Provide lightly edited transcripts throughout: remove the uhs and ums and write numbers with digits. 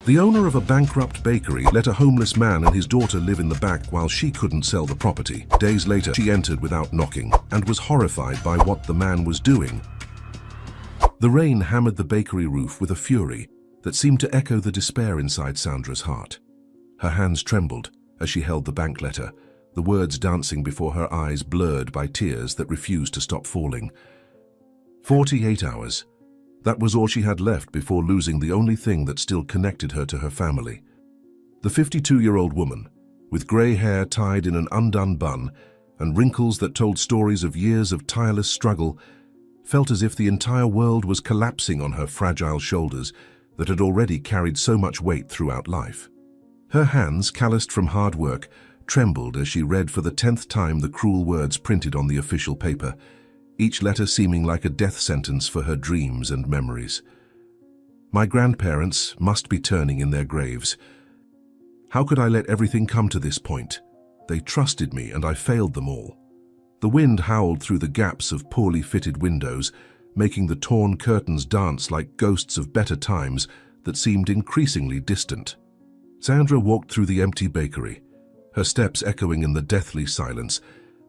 The owner of a bankrupt bakery let a homeless man and his daughter live in the back while she couldn't sell the property. Days later, she entered without knocking and was horrified by what the man was doing. The rain hammered the bakery roof with a fury that seemed to echo the despair inside Sandra's heart. Her hands trembled as she held the bank letter, the words dancing before her eyes blurred by tears that refused to stop falling. 48 hours. That was all she had left before losing the only thing that still connected her to her family. The 52-year-old woman, with grey hair tied in an undone bun and wrinkles that told stories of years of tireless struggle, felt as if the entire world was collapsing on her fragile shoulders that had already carried so much weight throughout life. Her hands, calloused from hard work, trembled as she read for the 10th time the cruel words printed on the official paper, each letter seeming like a death sentence for her dreams and memories. My grandparents must be turning in their graves. How could I let everything come to this point? They trusted me and I failed them all. The wind howled through the gaps of poorly fitted windows, making the torn curtains dance like ghosts of better times that seemed increasingly distant. Sandra walked through the empty bakery, her steps echoing in the deathly silence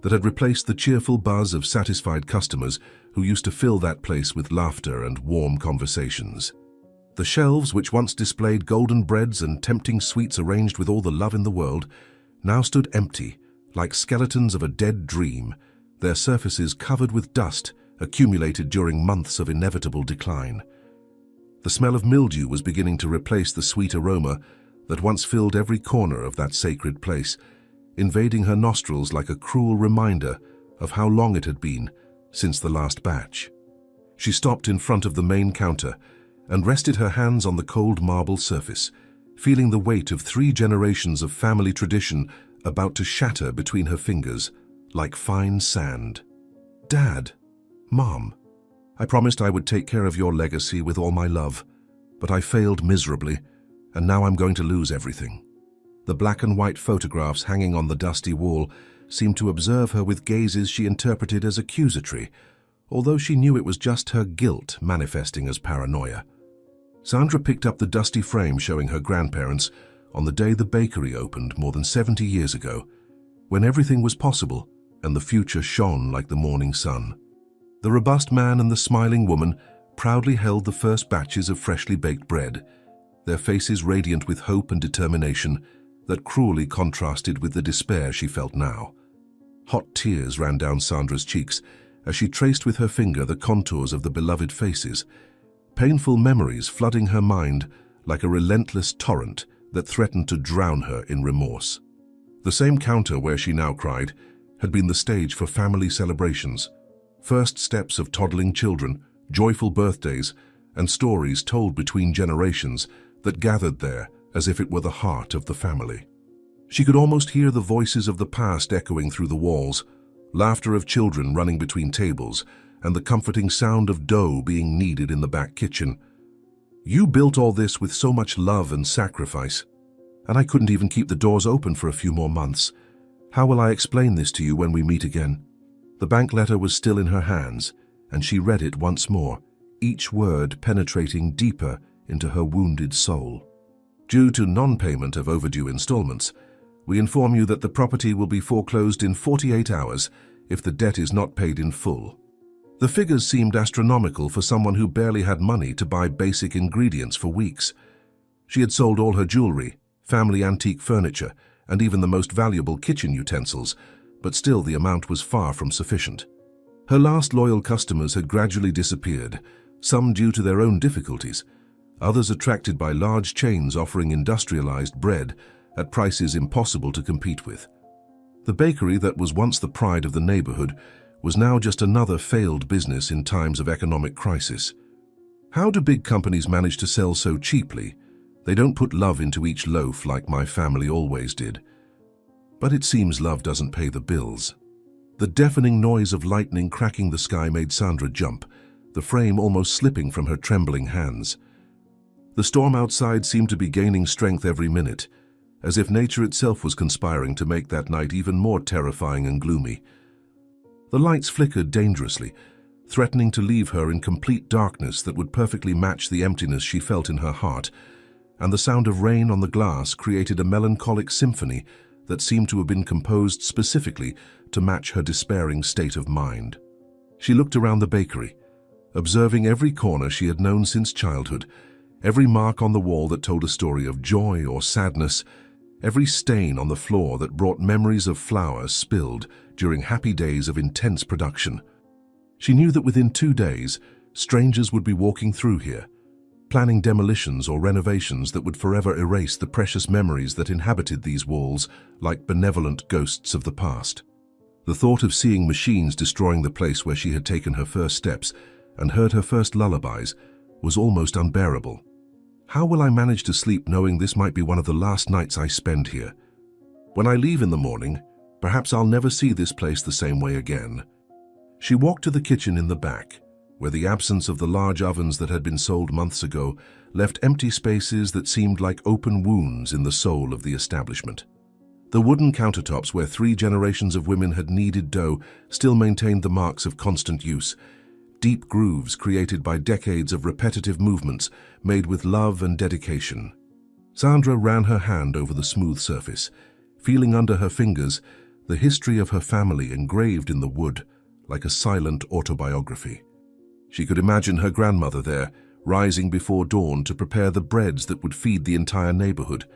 that had replaced the cheerful buzz of satisfied customers who used to fill that place with laughter and warm conversations. The shelves, which once displayed golden breads and tempting sweets arranged with all the love in the world, now stood empty, like skeletons of a dead dream, their surfaces covered with dust accumulated during months of inevitable decline. The smell of mildew was beginning to replace the sweet aroma that once filled every corner of that sacred place, invading her nostrils like a cruel reminder of how long it had been since the last batch. She stopped in front of the main counter and rested her hands on the cold marble surface, feeling the weight of 3 generations of family tradition about to shatter between her fingers like fine sand. Dad, Mom, I promised I would take care of your legacy with all my love, but I failed miserably, and now I'm going to lose everything. The black and white photographs hanging on the dusty wall seemed to observe her with gazes she interpreted as accusatory, although she knew it was just her guilt manifesting as paranoia. Sandra picked up the dusty frame showing her grandparents on the day the bakery opened more than 70 years ago, when everything was possible and the future shone like the morning sun. The robust man and the smiling woman proudly held the first batches of freshly baked bread, their faces radiant with hope and determination that cruelly contrasted with the despair she felt now. Hot tears ran down Sandra's cheeks as she traced with her finger the contours of the beloved faces, painful memories flooding her mind like a relentless torrent that threatened to drown her in remorse. The same counter where she now cried had been the stage for family celebrations, first steps of toddling children, joyful birthdays, and stories told between generations that gathered there as if it were the heart of the family. She could almost hear the voices of the past echoing through the walls, laughter of children running between tables, and the comforting sound of dough being kneaded in the back kitchen. You built all this with so much love and sacrifice, and I couldn't even keep the doors open for a few more months. How will I explain this to you when we meet again? The bank letter was still in her hands, and she read it once more, each word penetrating deeper into her wounded soul. Due to non-payment of overdue installments, we inform you that the property will be foreclosed in 48 hours if the debt is not paid in full. The figures seemed astronomical for someone who barely had money to buy basic ingredients for weeks. She had sold all her jewelry, family antique furniture, and even the most valuable kitchen utensils, but still the amount was far from sufficient. Her last loyal customers had gradually disappeared, some due to their own difficulties, others attracted by large chains offering industrialized bread at prices impossible to compete with. The bakery that was once the pride of the neighborhood was now just another failed business in times of economic crisis. How do big companies manage to sell so cheaply? They don't put love into each loaf like my family always did. But it seems love doesn't pay the bills. The deafening noise of lightning cracking the sky made Sandra jump, the frame almost slipping from her trembling hands. The storm outside seemed to be gaining strength every minute, as if nature itself was conspiring to make that night even more terrifying and gloomy. The lights flickered dangerously, threatening to leave her in complete darkness that would perfectly match the emptiness she felt in her heart, and the sound of rain on the glass created a melancholic symphony that seemed to have been composed specifically to match her despairing state of mind. She looked around the bakery, observing every corner she had known since childhood, every mark on the wall that told a story of joy or sadness, every stain on the floor that brought memories of flour spilled during happy days of intense production. She knew that within 2 days, strangers would be walking through here, planning demolitions or renovations that would forever erase the precious memories that inhabited these walls like benevolent ghosts of the past. The thought of seeing machines destroying the place where she had taken her first steps and heard her first lullabies was almost unbearable. How will I manage to sleep knowing this might be one of the last nights I spend here? When I leave in the morning, perhaps I'll never see this place the same way again. She walked to the kitchen in the back, where the absence of the large ovens that had been sold months ago left empty spaces that seemed like open wounds in the soul of the establishment. The wooden countertops where 3 generations of women had kneaded dough still maintained the marks of constant use, deep grooves created by decades of repetitive movements made with love and dedication. Sandra ran her hand over the smooth surface, feeling under her fingers the history of her family engraved in the wood like a silent autobiography. She could imagine her grandmother there, rising before dawn to prepare the breads that would feed the entire neighborhood,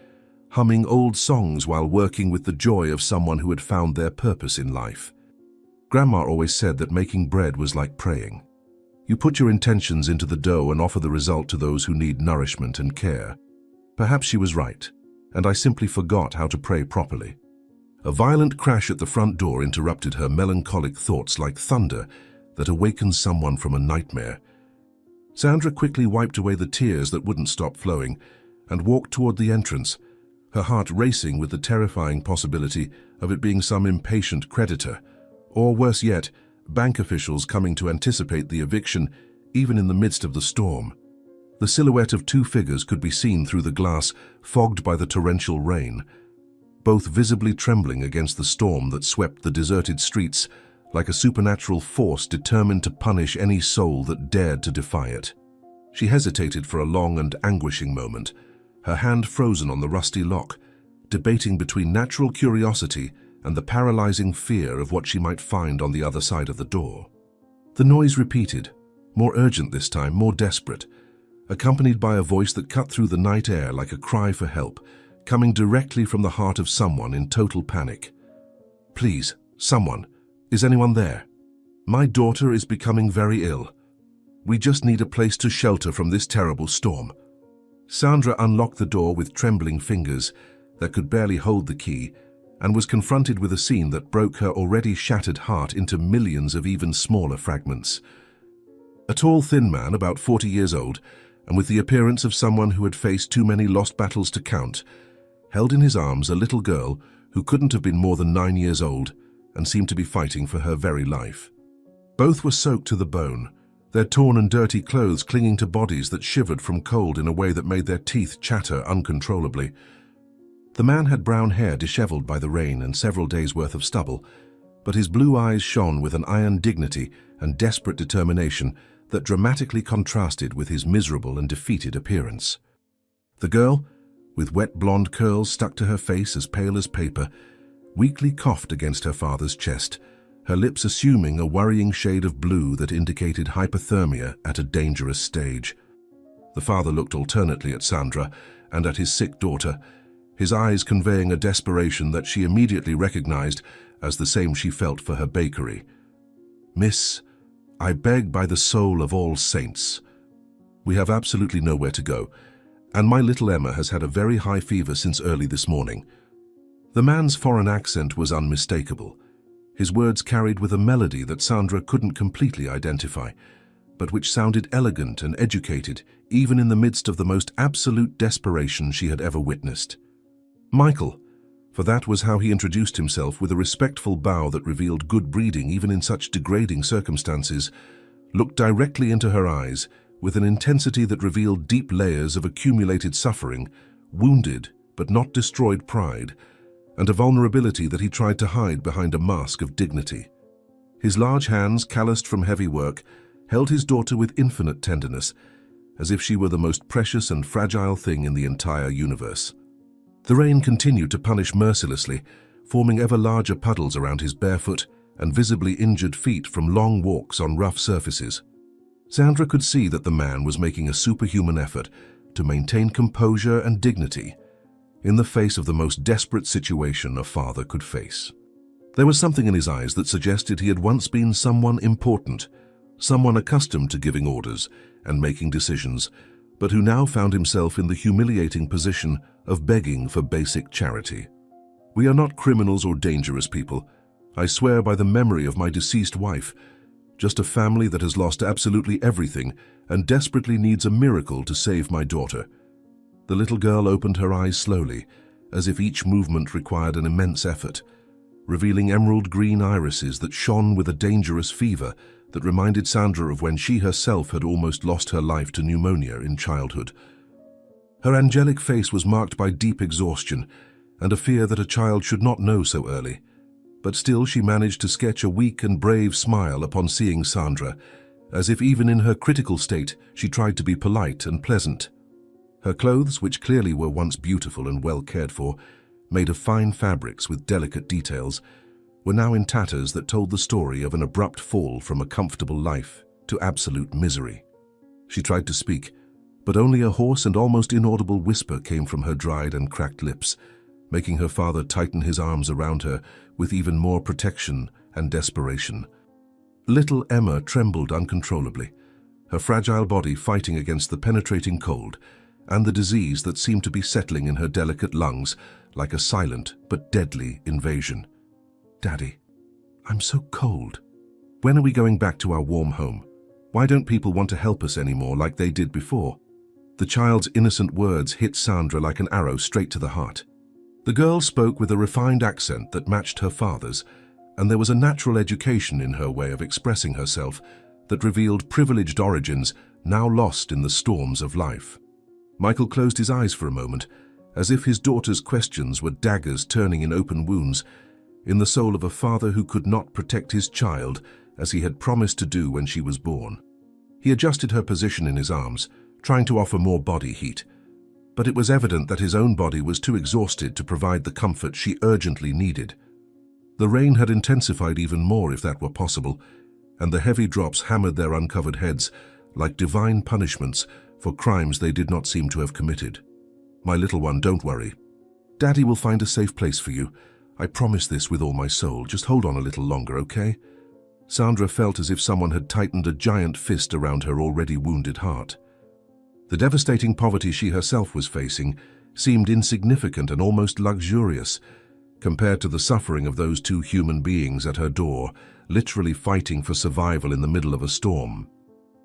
humming old songs while working with the joy of someone who had found their purpose in life. Grandma always said that making bread was like praying. You put your intentions into the dough and offer the result to those who need nourishment and care. Perhaps she was right, and I simply forgot how to pray properly. A violent crash at the front door interrupted her melancholic thoughts like thunder that awakens someone from a nightmare. Sandra quickly wiped away the tears that wouldn't stop flowing and walked toward the entrance, her heart racing with the terrifying possibility of it being some impatient creditor, or worse yet, bank officials coming to anticipate the eviction even in the midst of the storm. The silhouette of 2 figures could be seen through the glass, fogged by the torrential rain, both visibly trembling against the storm that swept the deserted streets like a supernatural force determined to punish any soul that dared to defy it. She hesitated for a long and anguishing moment, her hand frozen on the rusty lock, debating between natural curiosity and the paralyzing fear of what she might find on the other side of the door. The noise repeated, more urgent this time, more desperate, accompanied by a voice that cut through the night air like a cry for help, coming directly from the heart of someone in total panic. "Please, someone. Is anyone there? My daughter is becoming very ill. We just need a place to shelter from this terrible storm." Sandra unlocked the door with trembling fingers that could barely hold the key and was confronted with a scene that broke her already shattered heart into millions of even smaller fragments. A tall, thin man, about 40 years old, and with the appearance of someone who had faced too many lost battles to count, held in his arms a little girl who couldn't have been more than 9 years old and seemed to be fighting for her very life. Both were soaked to the bone, their torn and dirty clothes clinging to bodies that shivered from cold in a way that made their teeth chatter uncontrollably. The man had brown hair disheveled by the rain and several days' worth of stubble, but his blue eyes shone with an iron dignity and desperate determination that dramatically contrasted with his miserable and defeated appearance. The girl, with wet blonde curls stuck to her face as pale as paper, weakly coughed against her father's chest, her lips assuming a worrying shade of blue that indicated hypothermia at a dangerous stage. The father looked alternately at Sandra and at his sick daughter, his eyes conveying a desperation that she immediately recognized as the same she felt for her bakery. "Miss, I beg by the soul of all saints. We have absolutely nowhere to go, and my little Emma has had a very high fever since early this morning." The man's foreign accent was unmistakable. His words carried with a melody that Sandra couldn't completely identify, but which sounded elegant and educated even in the midst of the most absolute desperation she had ever witnessed. "Michael," for that was how he introduced himself, with a respectful bow that revealed good breeding even in such degrading circumstances, looked directly into her eyes with an intensity that revealed deep layers of accumulated suffering, wounded but not destroyed pride, and a vulnerability that he tried to hide behind a mask of dignity. His large hands, calloused from heavy work, held his daughter with infinite tenderness, as if she were the most precious and fragile thing in the entire universe. The rain continued to punish mercilessly, forming ever larger puddles around his barefoot and visibly injured feet from long walks on rough surfaces. Sandra could see that the man was making a superhuman effort to maintain composure and dignity in the face of the most desperate situation a father could face. There was something in his eyes that suggested he had once been someone important, someone accustomed to giving orders and making decisions, but who now found himself in the humiliating position of begging for basic charity. "We are not criminals or dangerous people. I swear by the memory of my deceased wife. Just a family that has lost absolutely everything and desperately needs a miracle to save my daughter." The little girl opened her eyes slowly, as if each movement required an immense effort, revealing emerald green irises that shone with a dangerous fever that reminded Sandra of when she herself had almost lost her life to pneumonia in childhood. Her angelic face was marked by deep exhaustion and a fear that a child should not know so early. But still she managed to sketch a weak and brave smile upon seeing Sandra, as if even in her critical state she tried to be polite and pleasant. Her clothes, which clearly were once beautiful and well cared for, made of fine fabrics with delicate details, were now in tatters that told the story of an abrupt fall from a comfortable life to absolute misery. She tried to speak, but only a hoarse and almost inaudible whisper came from her dried and cracked lips, making her father tighten his arms around her with even more protection and desperation. Little Emma trembled uncontrollably, her fragile body fighting against the penetrating cold and the disease that seemed to be settling in her delicate lungs like a silent but deadly invasion. "Daddy, I'm so cold. When are we going back to our warm home? Why don't people want to help us anymore like they did before?" The child's innocent words hit Sandra like an arrow straight to the heart. The girl spoke with a refined accent that matched her father's, and there was a natural education in her way of expressing herself that revealed privileged origins now lost in the storms of life. Michael closed his eyes for a moment, as if his daughter's questions were daggers turning in open wounds, in the soul of a father who could not protect his child as he had promised to do when she was born. He adjusted her position in his arms, trying to offer more body heat, but it was evident that his own body was too exhausted to provide the comfort she urgently needed. The rain had intensified even more, if that were possible, and the heavy drops hammered their uncovered heads like divine punishments for crimes they did not seem to have committed. "My little one, don't worry. Daddy will find a safe place for you. I promise this with all my soul. Just hold on a little longer, okay?" Sandra felt as if someone had tightened a giant fist around her already wounded heart. The devastating poverty she herself was facing seemed insignificant and almost luxurious compared to the suffering of those two human beings at her door, literally fighting for survival in the middle of a storm.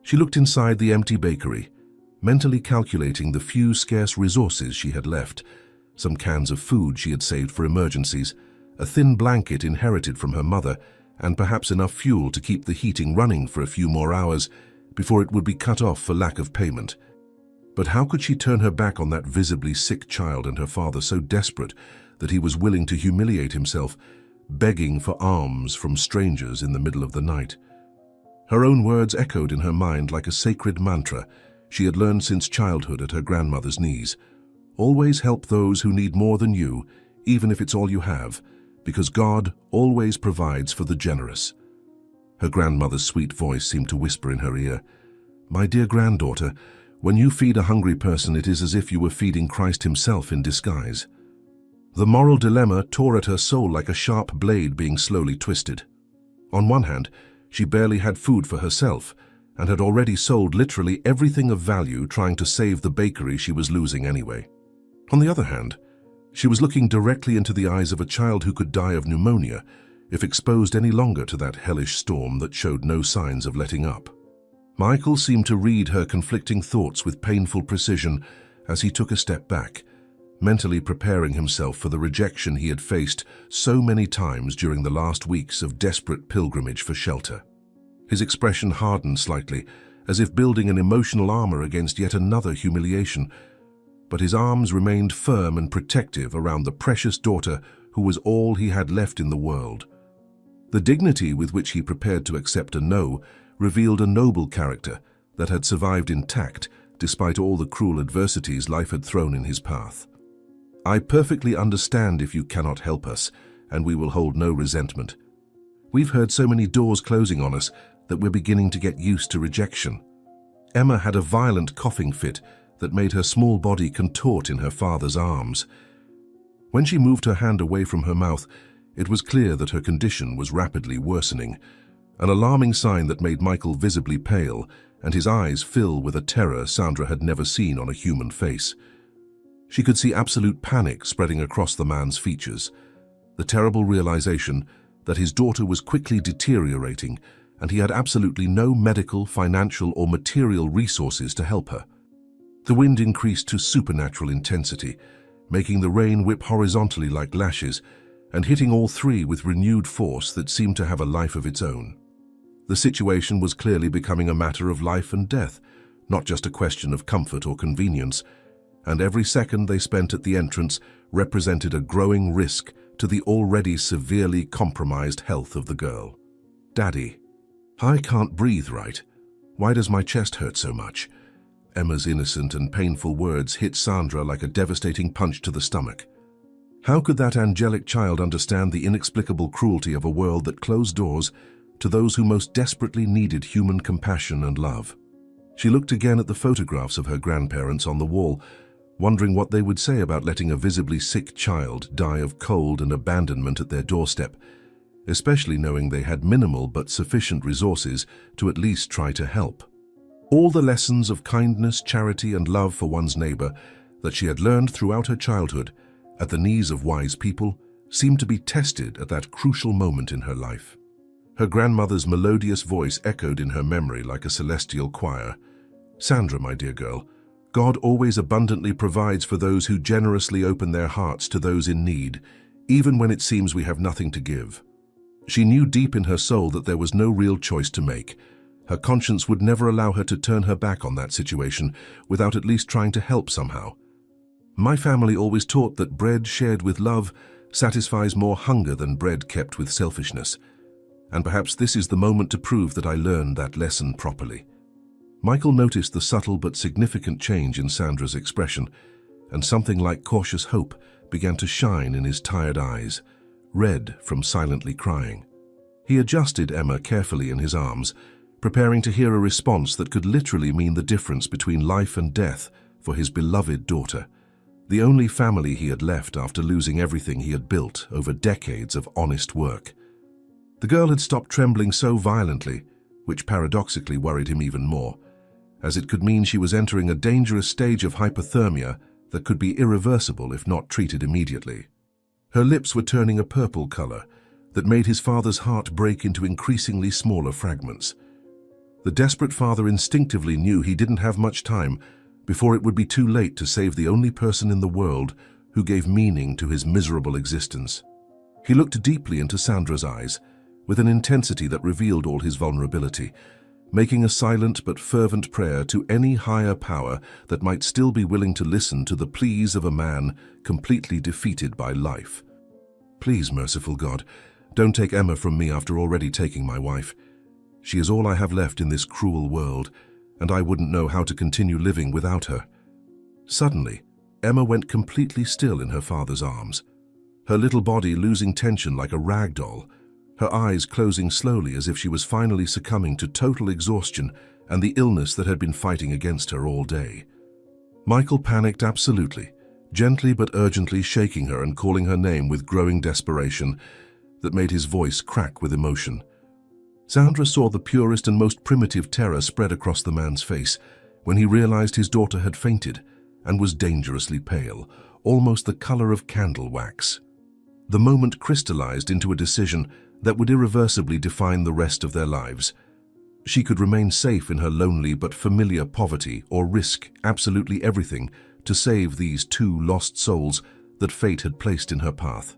She looked inside the empty bakery, mentally calculating the few scarce resources she had left: some cans of food she had saved for emergencies, a thin blanket inherited from her mother, and perhaps enough fuel to keep the heating running for a few more hours before it would be cut off for lack of payment. But how could she turn her back on that visibly sick child and her father so desperate that he was willing to humiliate himself, begging for alms from strangers in the middle of the night? Her own words echoed in her mind like a sacred mantra she had learned since childhood at her grandmother's knees. "Always help those who need more than you, even if it's all you have, because God always provides for the generous." Her grandmother's sweet voice seemed to whisper in her ear, "My dear granddaughter, when you feed a hungry person, it is as if you were feeding Christ himself in disguise." The moral dilemma tore at her soul like a sharp blade being slowly twisted. On one hand, she barely had food for herself, and had already sold literally everything of value trying to save the bakery she was losing anyway. On the other hand, she was looking directly into the eyes of a child who could die of pneumonia if exposed any longer to that hellish storm that showed no signs of letting up. Michael seemed to read her conflicting thoughts with painful precision as he took a step back, mentally preparing himself for the rejection he had faced so many times during the last weeks of desperate pilgrimage for shelter. His expression hardened slightly, as if building an emotional armor against yet another humiliation, but his arms remained firm and protective around the precious daughter who was all he had left in the world. The dignity with which he prepared to accept a no revealed a noble character that had survived intact despite all the cruel adversities life had thrown in his path. "I perfectly understand if you cannot help us, and we will hold no resentment. We've heard so many doors closing on us that we're beginning to get used to rejection." Emma had a violent coughing fit that made her small body contort in her father's arms. When she moved her hand away from her mouth, it was clear that her condition was rapidly worsening, an alarming sign that made Michael visibly pale and his eyes fill with a terror Sandra had never seen on a human face. She could see absolute panic spreading across the man's features, the terrible realization that his daughter was quickly deteriorating and he had absolutely no medical, financial, or material resources to help her. The wind increased to supernatural intensity, making the rain whip horizontally like lashes and hitting all three with renewed force that seemed to have a life of its own. The situation was clearly becoming a matter of life and death, not just a question of comfort or convenience, and every second they spent at the entrance represented a growing risk to the already severely compromised health of the girl. "Daddy, I can't breathe right. Why does my chest hurt so much?" Emma's innocent and painful words hit Sandra like a devastating punch to the stomach. How could that angelic child understand the inexplicable cruelty of a world that closed doors to those who most desperately needed human compassion and love? She looked again at the photographs of her grandparents on the wall, wondering what they would say about letting a visibly sick child die of cold and abandonment at their doorstep, especially knowing they had minimal but sufficient resources to at least try to help. All the lessons of kindness, charity, and love for one's neighbor that she had learned throughout her childhood at the knees of wise people seemed to be tested at that crucial moment in her life. Her grandmother's melodious voice echoed in her memory like a celestial choir. "Sandra, my dear girl, God always abundantly provides for those who generously open their hearts to those in need, even when it seems we have nothing to give." She knew deep in her soul that there was no real choice to make. Her conscience would never allow her to turn her back on that situation without at least trying to help somehow. "My family always taught that bread shared with love satisfies more hunger than bread kept with selfishness. And perhaps this is the moment to prove that I learned that lesson properly." Michael noticed the subtle but significant change in Sandra's expression, and something like cautious hope began to shine in his tired eyes, red from silently crying. He adjusted Emma carefully in his arms, preparing to hear a response that could literally mean the difference between life and death for his beloved daughter, the only family he had left after losing everything he had built over decades of honest work. The girl had stopped trembling so violently, which paradoxically worried him even more, as it could mean she was entering a dangerous stage of hypothermia that could be irreversible if not treated immediately. Her lips were turning a purple color that made his father's heart break into increasingly smaller fragments. The desperate father instinctively knew he didn't have much time before it would be too late to save the only person in the world who gave meaning to his miserable existence. He looked deeply into Sandra's eyes, with an intensity that revealed all his vulnerability, making a silent but fervent prayer to any higher power that might still be willing to listen to the pleas of a man completely defeated by life. "Please, merciful God, don't take Emma from me after already taking my wife. She is all I have left in this cruel world, and I wouldn't know how to continue living without her." Suddenly, Emma went completely still in her father's arms, her little body losing tension like a rag doll, her eyes closing slowly as if she was finally succumbing to total exhaustion and the illness that had been fighting against her all day. Michael panicked absolutely, gently but urgently shaking her and calling her name with growing desperation that made his voice crack with emotion. Sandra saw the purest and most primitive terror spread across the man's face when he realized his daughter had fainted and was dangerously pale, almost the color of candle wax. The moment crystallized into a decision that would irreversibly define the rest of their lives. She could remain safe in her lonely but familiar poverty or risk absolutely everything to save these two lost souls that fate had placed in her path.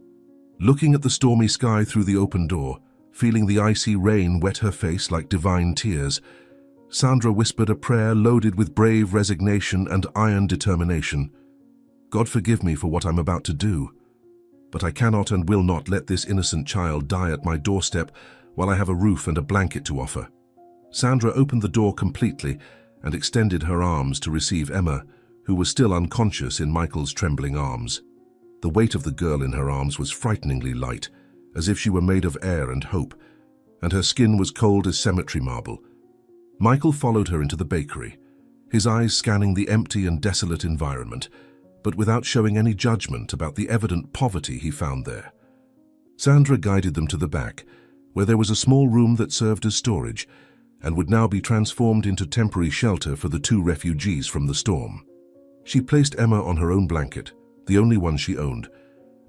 Looking at the stormy sky through the open door, feeling the icy rain wet her face like divine tears, Sandra whispered a prayer loaded with brave resignation and iron determination. "God forgive me for what I'm about to do, but I cannot and will not let this innocent child die at my doorstep while I have a roof and a blanket to offer." Sandra opened the door completely and extended her arms to receive Emma, who was still unconscious in Michael's trembling arms. The weight of the girl in her arms was frighteningly light, as if she were made of air and hope, and her skin was cold as cemetery marble. Michael followed her into the bakery, his eyes scanning the empty and desolate environment, but without showing any judgment about the evident poverty he found there. Sandra guided them to the back, where there was a small room that served as storage and would now be transformed into temporary shelter for the two refugees from the storm. She placed Emma on her own blanket, the only one she owned,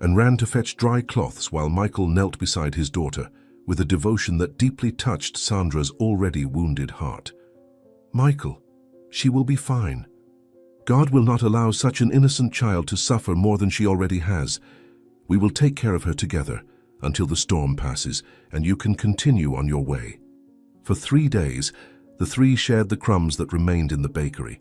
and ran to fetch dry cloths while Michael knelt beside his daughter, with a devotion that deeply touched Sandra's already wounded heart. "Michael, she will be fine. God will not allow such an innocent child to suffer more than she already has. We will take care of her together until the storm passes and you can continue on your way." For 3 days, the three shared the crumbs that remained in the bakery,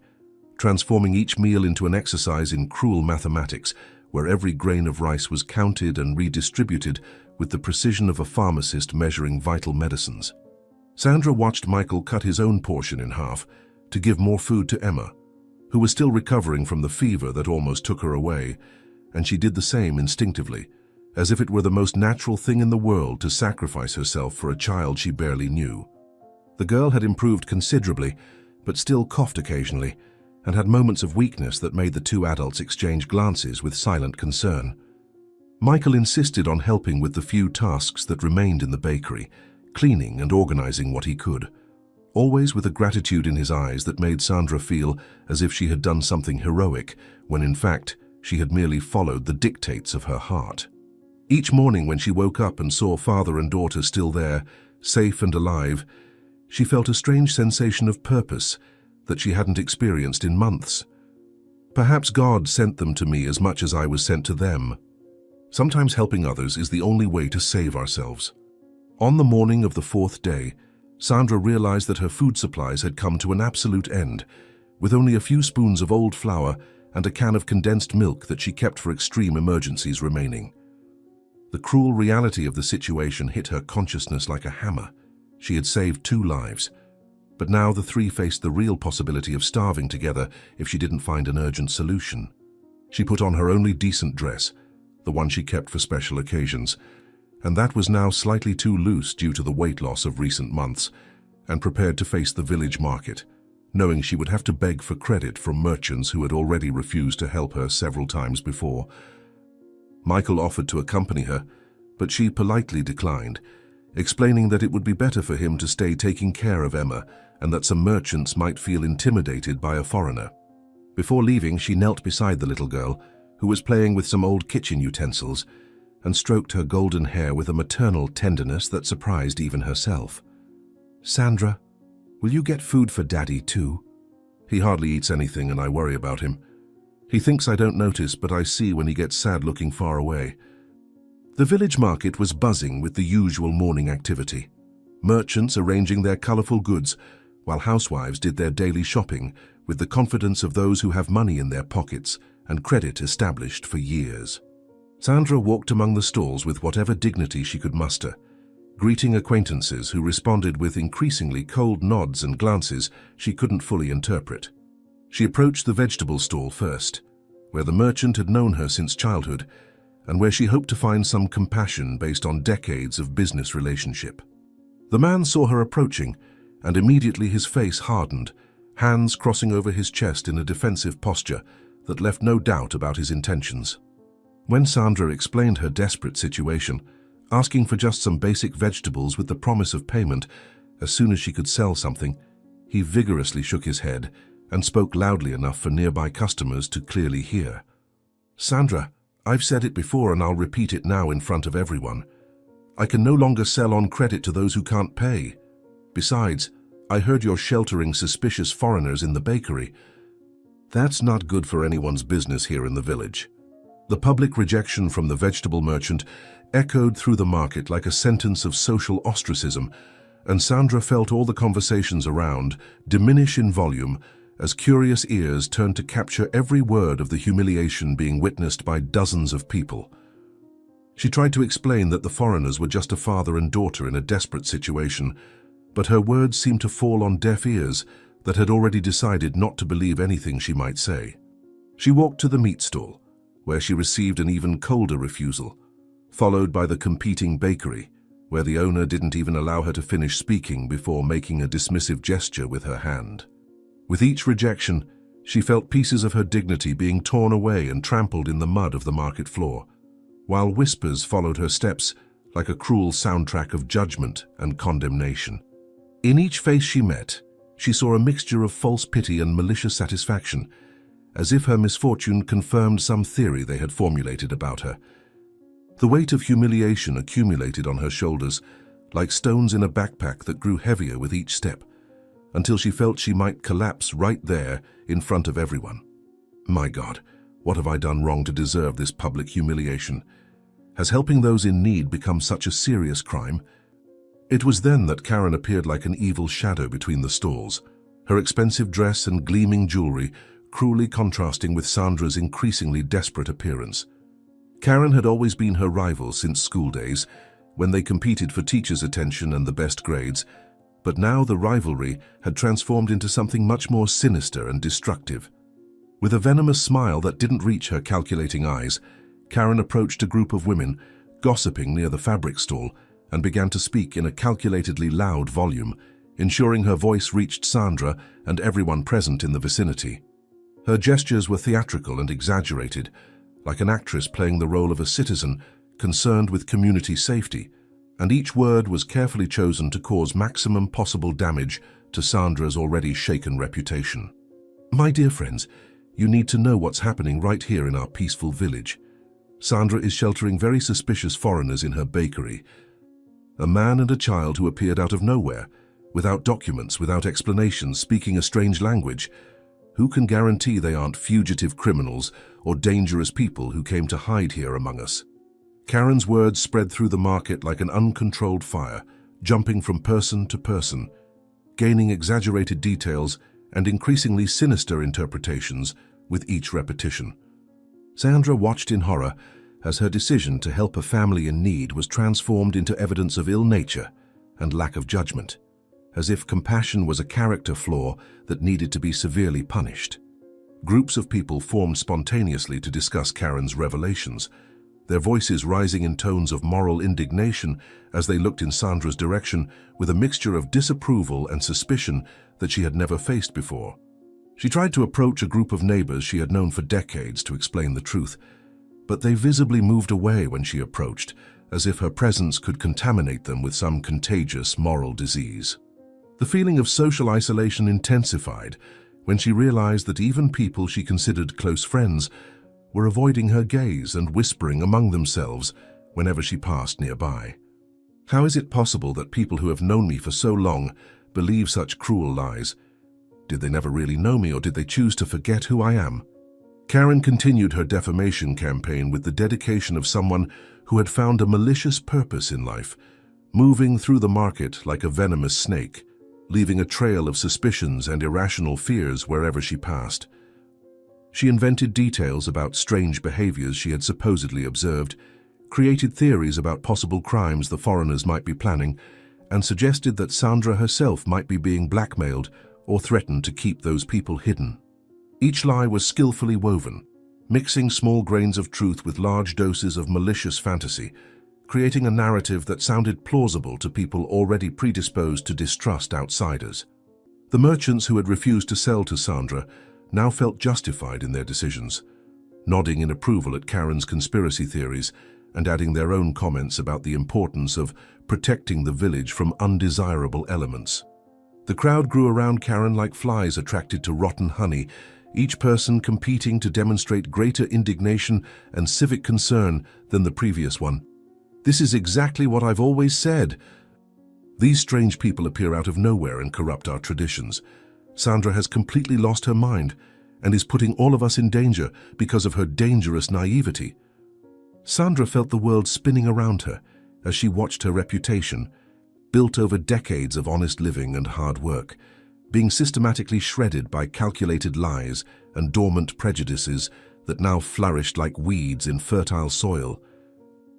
transforming each meal into an exercise in cruel mathematics, where every grain of rice was counted and redistributed with the precision of a pharmacist measuring vital medicines. Sandra watched Michael cut his own portion in half to give more food to Emma, who was still recovering from the fever that almost took her away, and she did the same instinctively, as if it were the most natural thing in the world to sacrifice herself for a child she barely knew. The girl had improved considerably, but still coughed occasionally, and had moments of weakness that made the two adults exchange glances with silent concern. Michael insisted on helping with the few tasks that remained in the bakery, cleaning and organizing what he could, always with a gratitude in his eyes that made Sandra feel as if she had done something heroic, when in fact she had merely followed the dictates of her heart. Each morning when she woke up and saw father and daughter still there, safe and alive, she felt a strange sensation of purpose that she hadn't experienced in months. Perhaps God sent them to me as much as I was sent to them. Sometimes helping others is the only way to save ourselves. On the morning of the 4th day, Sandra realized that her food supplies had come to an absolute end, with only a few spoons of old flour and a can of condensed milk that she kept for extreme emergencies remaining. The cruel reality of the situation hit her consciousness like a hammer. She had saved 2 lives, but now the three faced the real possibility of starving together if she didn't find an urgent solution. She put on her only decent dress, the one she kept for special occasions, and that was now slightly too loose due to the weight loss of recent months, and prepared to face the village market, knowing she would have to beg for credit from merchants who had already refused to help her several times before. Michael offered to accompany her, but she politely declined, explaining that it would be better for him to stay taking care of Emma and that some merchants might feel intimidated by a foreigner. Before leaving, she knelt beside the little girl, who was playing with some old kitchen utensils, and stroked her golden hair with a maternal tenderness that surprised even herself. "Sandra, will you get food for Daddy too? He hardly eats anything and I worry about him. He thinks I don't notice, but I see when he gets sad looking far away." The village market was buzzing with the usual morning activity, merchants arranging their colorful goods, while housewives did their daily shopping with the confidence of those who have money in their pockets and credit established for years. Sandra walked among the stalls with whatever dignity she could muster, greeting acquaintances who responded with increasingly cold nods and glances she couldn't fully interpret. She approached the vegetable stall first, where the merchant had known her since childhood, and where she hoped to find some compassion based on decades of business relationship. The man saw her approaching, and immediately his face hardened, hands crossing over his chest in a defensive posture that left no doubt about his intentions. When Sandra explained her desperate situation, asking for just some basic vegetables with the promise of payment as soon as she could sell something, he vigorously shook his head and spoke loudly enough for nearby customers to clearly hear. "Sandra, I've said it before and I'll repeat it now in front of everyone. I can no longer sell on credit to those who can't pay. Besides, I heard you're sheltering suspicious foreigners in the bakery. That's not good for anyone's business here in the village." The public rejection from the vegetable merchant echoed through the market like a sentence of social ostracism, and Sandra felt all the conversations around diminish in volume as curious ears turned to capture every word of the humiliation being witnessed by dozens of people. She tried to explain that the foreigners were just a father and daughter in a desperate situation, but her words seemed to fall on deaf ears that had already decided not to believe anything she might say. She walked to the meat stall, where she received an even colder refusal, followed by the competing bakery, where the owner didn't even allow her to finish speaking before making a dismissive gesture with her hand. With each rejection, she felt pieces of her dignity being torn away and trampled in the mud of the market floor, while whispers followed her steps like a cruel soundtrack of judgment and condemnation. In each face she met, she saw a mixture of false pity and malicious satisfaction, as if her misfortune confirmed some theory they had formulated about her. The weight of humiliation accumulated on her shoulders, like stones in a backpack that grew heavier with each step, until she felt she might collapse right there in front of everyone. My God, what have I done wrong to deserve this public humiliation? Has helping those in need become such a serious crime? It was then that Karen appeared like an evil shadow between the stalls, her expensive dress and gleaming jewelry cruelly contrasting with Sandra's increasingly desperate appearance. Karen had always been her rival since school days, when they competed for teachers' attention and the best grades, but now the rivalry had transformed into something much more sinister and destructive. With a venomous smile that didn't reach her calculating eyes, Karen approached a group of women gossiping near the fabric stall and began to speak in a calculatedly loud volume, ensuring her voice reached Sandra and everyone present in the vicinity. Her gestures were theatrical and exaggerated, like an actress playing the role of a citizen concerned with community safety, and each word was carefully chosen to cause maximum possible damage to Sandra's already shaken reputation. My dear friends, you need to know what's happening right here in our peaceful village. Sandra is sheltering very suspicious foreigners in her bakery. A man and a child who appeared out of nowhere, without documents, without explanations, speaking a strange language. Who can guarantee they aren't fugitive criminals or dangerous people who came to hide here among us? Karen's words spread through the market like an uncontrolled fire, jumping from person to person, gaining exaggerated details and increasingly sinister interpretations with each repetition. Sandra watched in horror as her decision to help a family in need was transformed into evidence of ill nature and lack of judgment, as if compassion was a character flaw that needed to be severely punished. Groups of people formed spontaneously to discuss Karen's revelations, their voices rising in tones of moral indignation as they looked in Sandra's direction with a mixture of disapproval and suspicion that she had never faced before. She tried to approach a group of neighbors she had known for decades to explain the truth, but they visibly moved away when she approached, as if her presence could contaminate them with some contagious moral disease. The feeling of social isolation intensified when she realized that even people she considered close friends were avoiding her gaze and whispering among themselves whenever she passed nearby. How is it possible that people who have known me for so long believe such cruel lies? Did they never really know me, or did they choose to forget who I am? Karen continued her defamation campaign with the dedication of someone who had found a malicious purpose in life, moving through the market like a venomous snake, leaving a trail of suspicions and irrational fears wherever she passed. She invented details about strange behaviors she had supposedly observed, created theories about possible crimes the foreigners might be planning, and suggested that Sandra herself might be being blackmailed or threatened to keep those people hidden. Each lie was skillfully woven, mixing small grains of truth with large doses of malicious fantasy, creating a narrative that sounded plausible to people already predisposed to distrust outsiders. The merchants who had refused to sell to Sandra now felt justified in their decisions, nodding in approval at Karen's conspiracy theories and adding their own comments about the importance of protecting the village from undesirable elements. The crowd grew around Karen like flies attracted to rotten honey, each person competing to demonstrate greater indignation and civic concern than the previous one. This is exactly what I've always said. These strange people appear out of nowhere and corrupt our traditions. Sandra has completely lost her mind and is putting all of us in danger because of her dangerous naivety. Sandra felt the world spinning around her as she watched her reputation, built over decades of honest living and hard work, being systematically shredded by calculated lies and dormant prejudices that now flourished like weeds in fertile soil.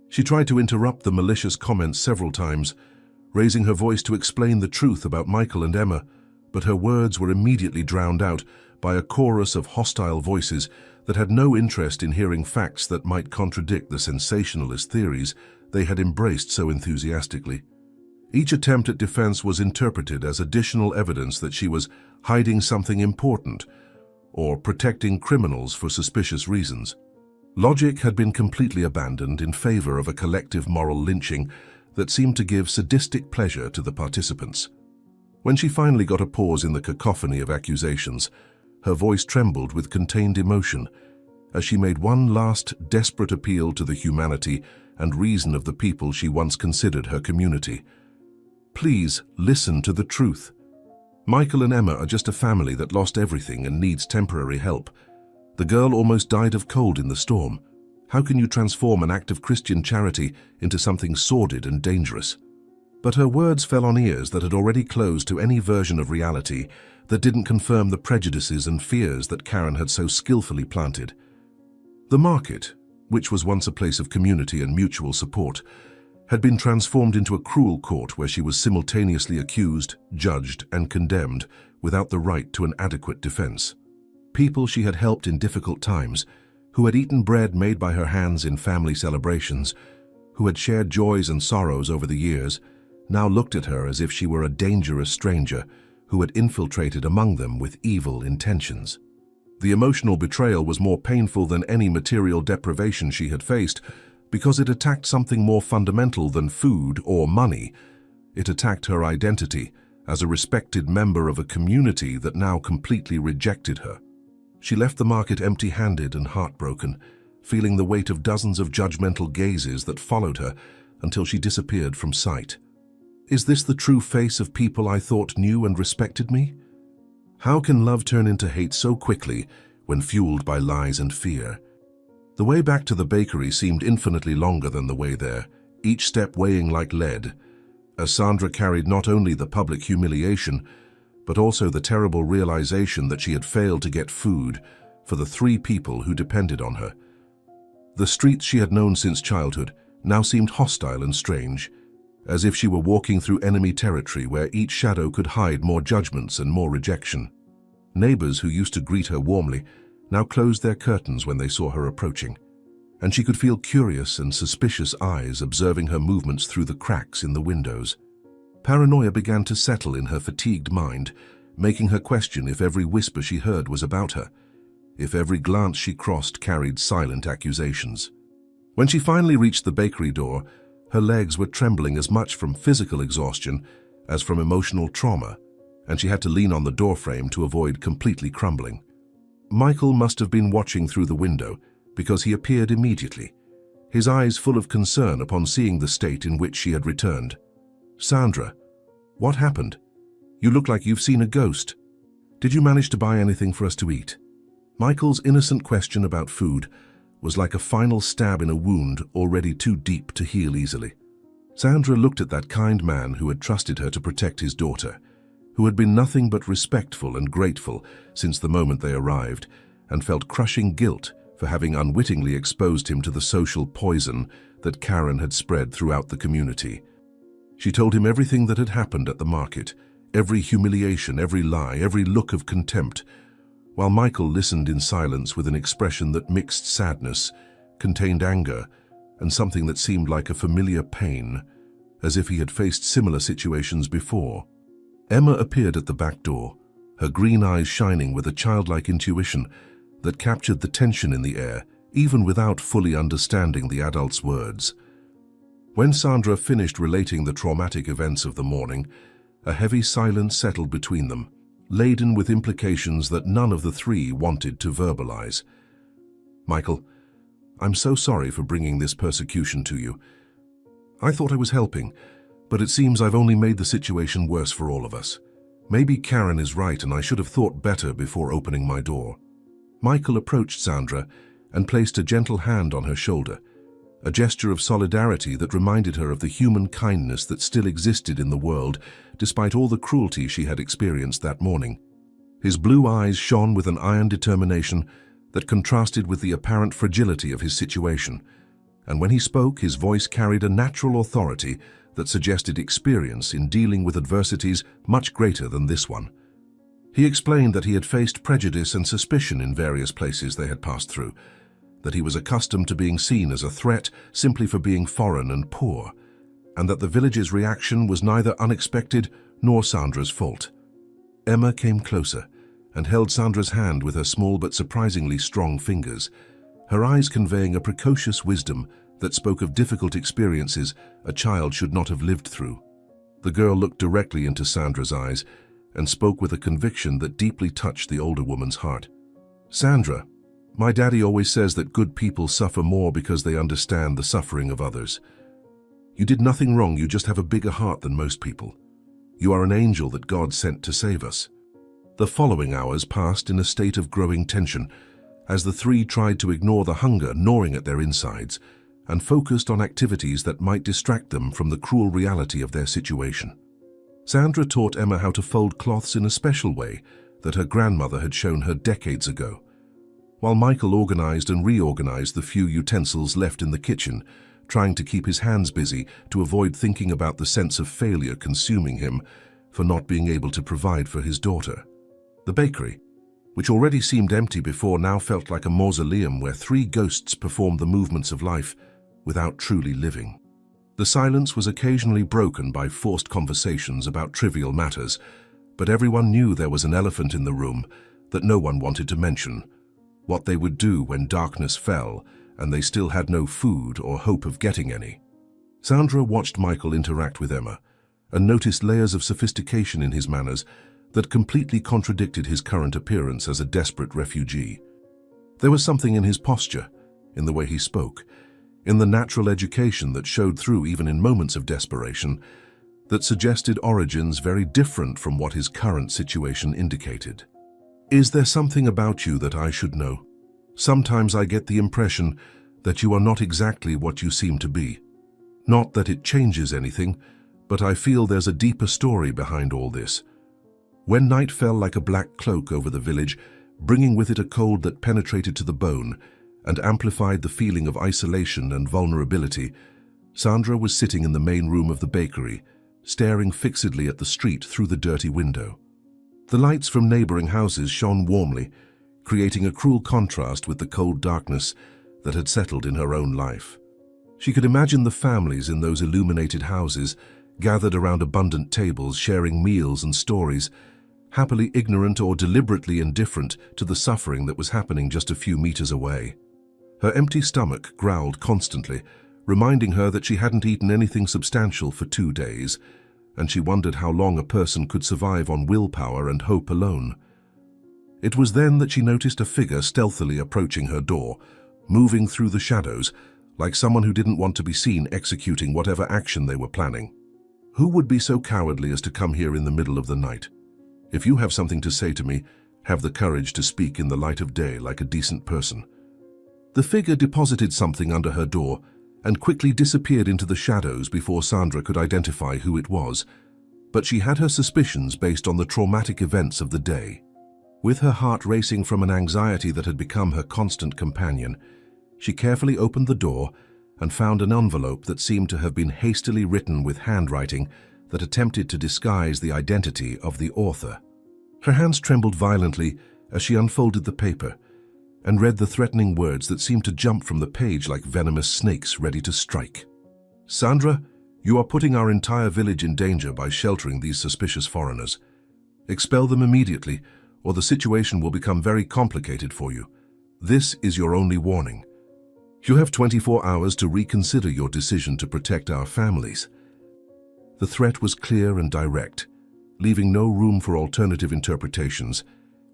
She tried to interrupt the malicious comments several times, raising her voice to explain the truth about Michael and Emma, but her words were immediately drowned out by a chorus of hostile voices that had no interest in hearing facts that might contradict the sensationalist theories they had embraced so enthusiastically. Each attempt at defense was interpreted as additional evidence that she was hiding something important or protecting criminals for suspicious reasons. Logic had been completely abandoned in favor of a collective moral lynching that seemed to give sadistic pleasure to the participants. When she finally got a pause in the cacophony of accusations, her voice trembled with contained emotion as she made one last desperate appeal to the humanity and reason of the people she once considered her community. Please listen to the truth. Michael and Emma are just a family that lost everything and needs temporary help. The girl almost died of cold in the storm. How can you transform an act of Christian charity into something sordid and dangerous? But her words fell on ears that had already closed to any version of reality that didn't confirm the prejudices and fears that Karen had so skillfully planted. The market, which was once a place of community and mutual support, had been transformed into a cruel court where she was simultaneously accused, judged, and condemned without the right to an adequate defense. People she had helped in difficult times, who had eaten bread made by her hands in family celebrations, who had shared joys and sorrows over the years, now looked at her as if she were a dangerous stranger who had infiltrated among them with evil intentions. The emotional betrayal was more painful than any material deprivation she had faced because it attacked something more fundamental than food or money. It attacked her identity as a respected member of a community that now completely rejected her. She left the market empty-handed and heartbroken, feeling the weight of dozens of judgmental gazes that followed her until she disappeared from sight. Is this the true face of people I thought knew and respected me? How can love turn into hate so quickly when fueled by lies and fear? The way back to the bakery seemed infinitely longer than the way there, each step weighing like lead, as Sandra carried not only the public humiliation, but also the terrible realization that she had failed to get food for the 3 people who depended on her. The streets she had known since childhood now seemed hostile and strange, as if she were walking through enemy territory where each shadow could hide more judgments and more rejection. Neighbors who used to greet her warmly now closed their curtains when they saw her approaching, and she could feel curious and suspicious eyes observing her movements through the cracks in the windows. Paranoia began to settle in her fatigued mind, making her question if every whisper she heard was about her, if every glance she crossed carried silent accusations. When she finally reached the bakery door, her legs were trembling as much from physical exhaustion as from emotional trauma, and she had to lean on the doorframe to avoid completely crumbling. Michael must have been watching through the window because he appeared immediately, his eyes full of concern upon seeing the state in which she had returned. "Sandra, what happened? You look like you've seen a ghost. Did you manage to buy anything for us to eat?" Michael's innocent question about food was like a final stab in a wound already too deep to heal easily. Sandra looked at that kind man who had trusted her to protect his daughter, who had been nothing but respectful and grateful since the moment they arrived, and felt crushing guilt for having unwittingly exposed him to the social poison that Karen had spread throughout the community. She told him everything that had happened at the market, every humiliation, every lie, every look of contempt, while Michael listened in silence with an expression that mixed sadness, contained anger, and something that seemed like a familiar pain, as if he had faced similar situations before. Emma appeared at the back door, her green eyes shining with a childlike intuition that captured the tension in the air, even without fully understanding the adult's words. When Sandra finished relating the traumatic events of the morning, a heavy silence settled between them, laden with implications that none of the 3 wanted to verbalize. "Michael, I'm so sorry for bringing this persecution to you. I thought I was helping, but it seems I've only made the situation worse for all of us. Maybe Karen is right and I should have thought better before opening my door." Michael approached Sandra and placed a gentle hand on her shoulder, a gesture of solidarity that reminded her of the human kindness that still existed in the world despite all the cruelty she had experienced that morning. His blue eyes shone with an iron determination that contrasted with the apparent fragility of his situation, and when he spoke, his voice carried a natural authority that suggested experience in dealing with adversities much greater than this one. He explained that he had faced prejudice and suspicion in various places they had passed through, that he was accustomed to being seen as a threat simply for being foreign and poor, and that the village's reaction was neither unexpected nor Sandra's fault. Emma came closer and held Sandra's hand with her small but surprisingly strong fingers, her eyes conveying a precocious wisdom that spoke of difficult experiences a child should not have lived through. The girl looked directly into Sandra's eyes and spoke with a conviction that deeply touched the older woman's heart. "Sandra, my daddy always says that good people suffer more because they understand the suffering of others. You did nothing wrong, you just have a bigger heart than most people. You are an angel that God sent to save us." The following hours passed in a state of growing tension as the three tried to ignore the hunger gnawing at their insides and focused on activities that might distract them from the cruel reality of their situation. Sandra taught Emma how to fold cloths in a special way that her grandmother had shown her decades ago, while Michael organized and reorganized the few utensils left in the kitchen, trying to keep his hands busy to avoid thinking about the sense of failure consuming him for not being able to provide for his daughter. The bakery, which already seemed empty before, now felt like a mausoleum where three ghosts performed the movements of life without truly living. The silence was occasionally broken by forced conversations about trivial matters, but everyone knew there was an elephant in the room that no one wanted to mention: what they would do when darkness fell and they still had no food or hope of getting any. Sandra watched Michael interact with Emma and noticed layers of sophistication in his manners that completely contradicted his current appearance as a desperate refugee. There was something in his posture, in the way he spoke, in the natural education that showed through even in moments of desperation, that suggested origins very different from what his current situation indicated. "Is there something about you that I should know? Sometimes I get the impression that you are not exactly what you seem to be. Not that it changes anything, but I feel there's a deeper story behind all this." When night fell like a black cloak over the village, bringing with it a cold that penetrated to the bone and amplified the feeling of isolation and vulnerability, Sandra was sitting in the main room of the bakery, staring fixedly at the street through the dirty window. The lights from neighboring houses shone warmly, creating a cruel contrast with the cold darkness that had settled in her own life. She could imagine the families in those illuminated houses, gathered around abundant tables, sharing meals and stories, happily ignorant or deliberately indifferent to the suffering that was happening just a few meters away. Her empty stomach growled constantly, reminding her that she hadn't eaten anything substantial for 2 days, and she wondered how long a person could survive on willpower and hope alone. It was then that she noticed a figure stealthily approaching her door, moving through the shadows, like someone who didn't want to be seen executing whatever action they were planning. Who would be so cowardly as to come here in the middle of the night? If you have something to say to me, have the courage to speak in the light of day like a decent person. The figure deposited something under her door and quickly disappeared into the shadows before Sandra could identify who it was, but she had her suspicions based on the traumatic events of the day. With her heart racing from an anxiety that had become her constant companion, she carefully opened the door and found an envelope that seemed to have been hastily written with handwriting that attempted to disguise the identity of the author. Her hands trembled violently as she unfolded the paper and read the threatening words that seemed to jump from the page like venomous snakes ready to strike. "Sandra, you are putting our entire village in danger by sheltering these suspicious foreigners. Expel them immediately, or the situation will become very complicated for you. This is your only warning. You have 24 hours to reconsider your decision to protect our families." The threat was clear and direct, leaving no room for alternative interpretations,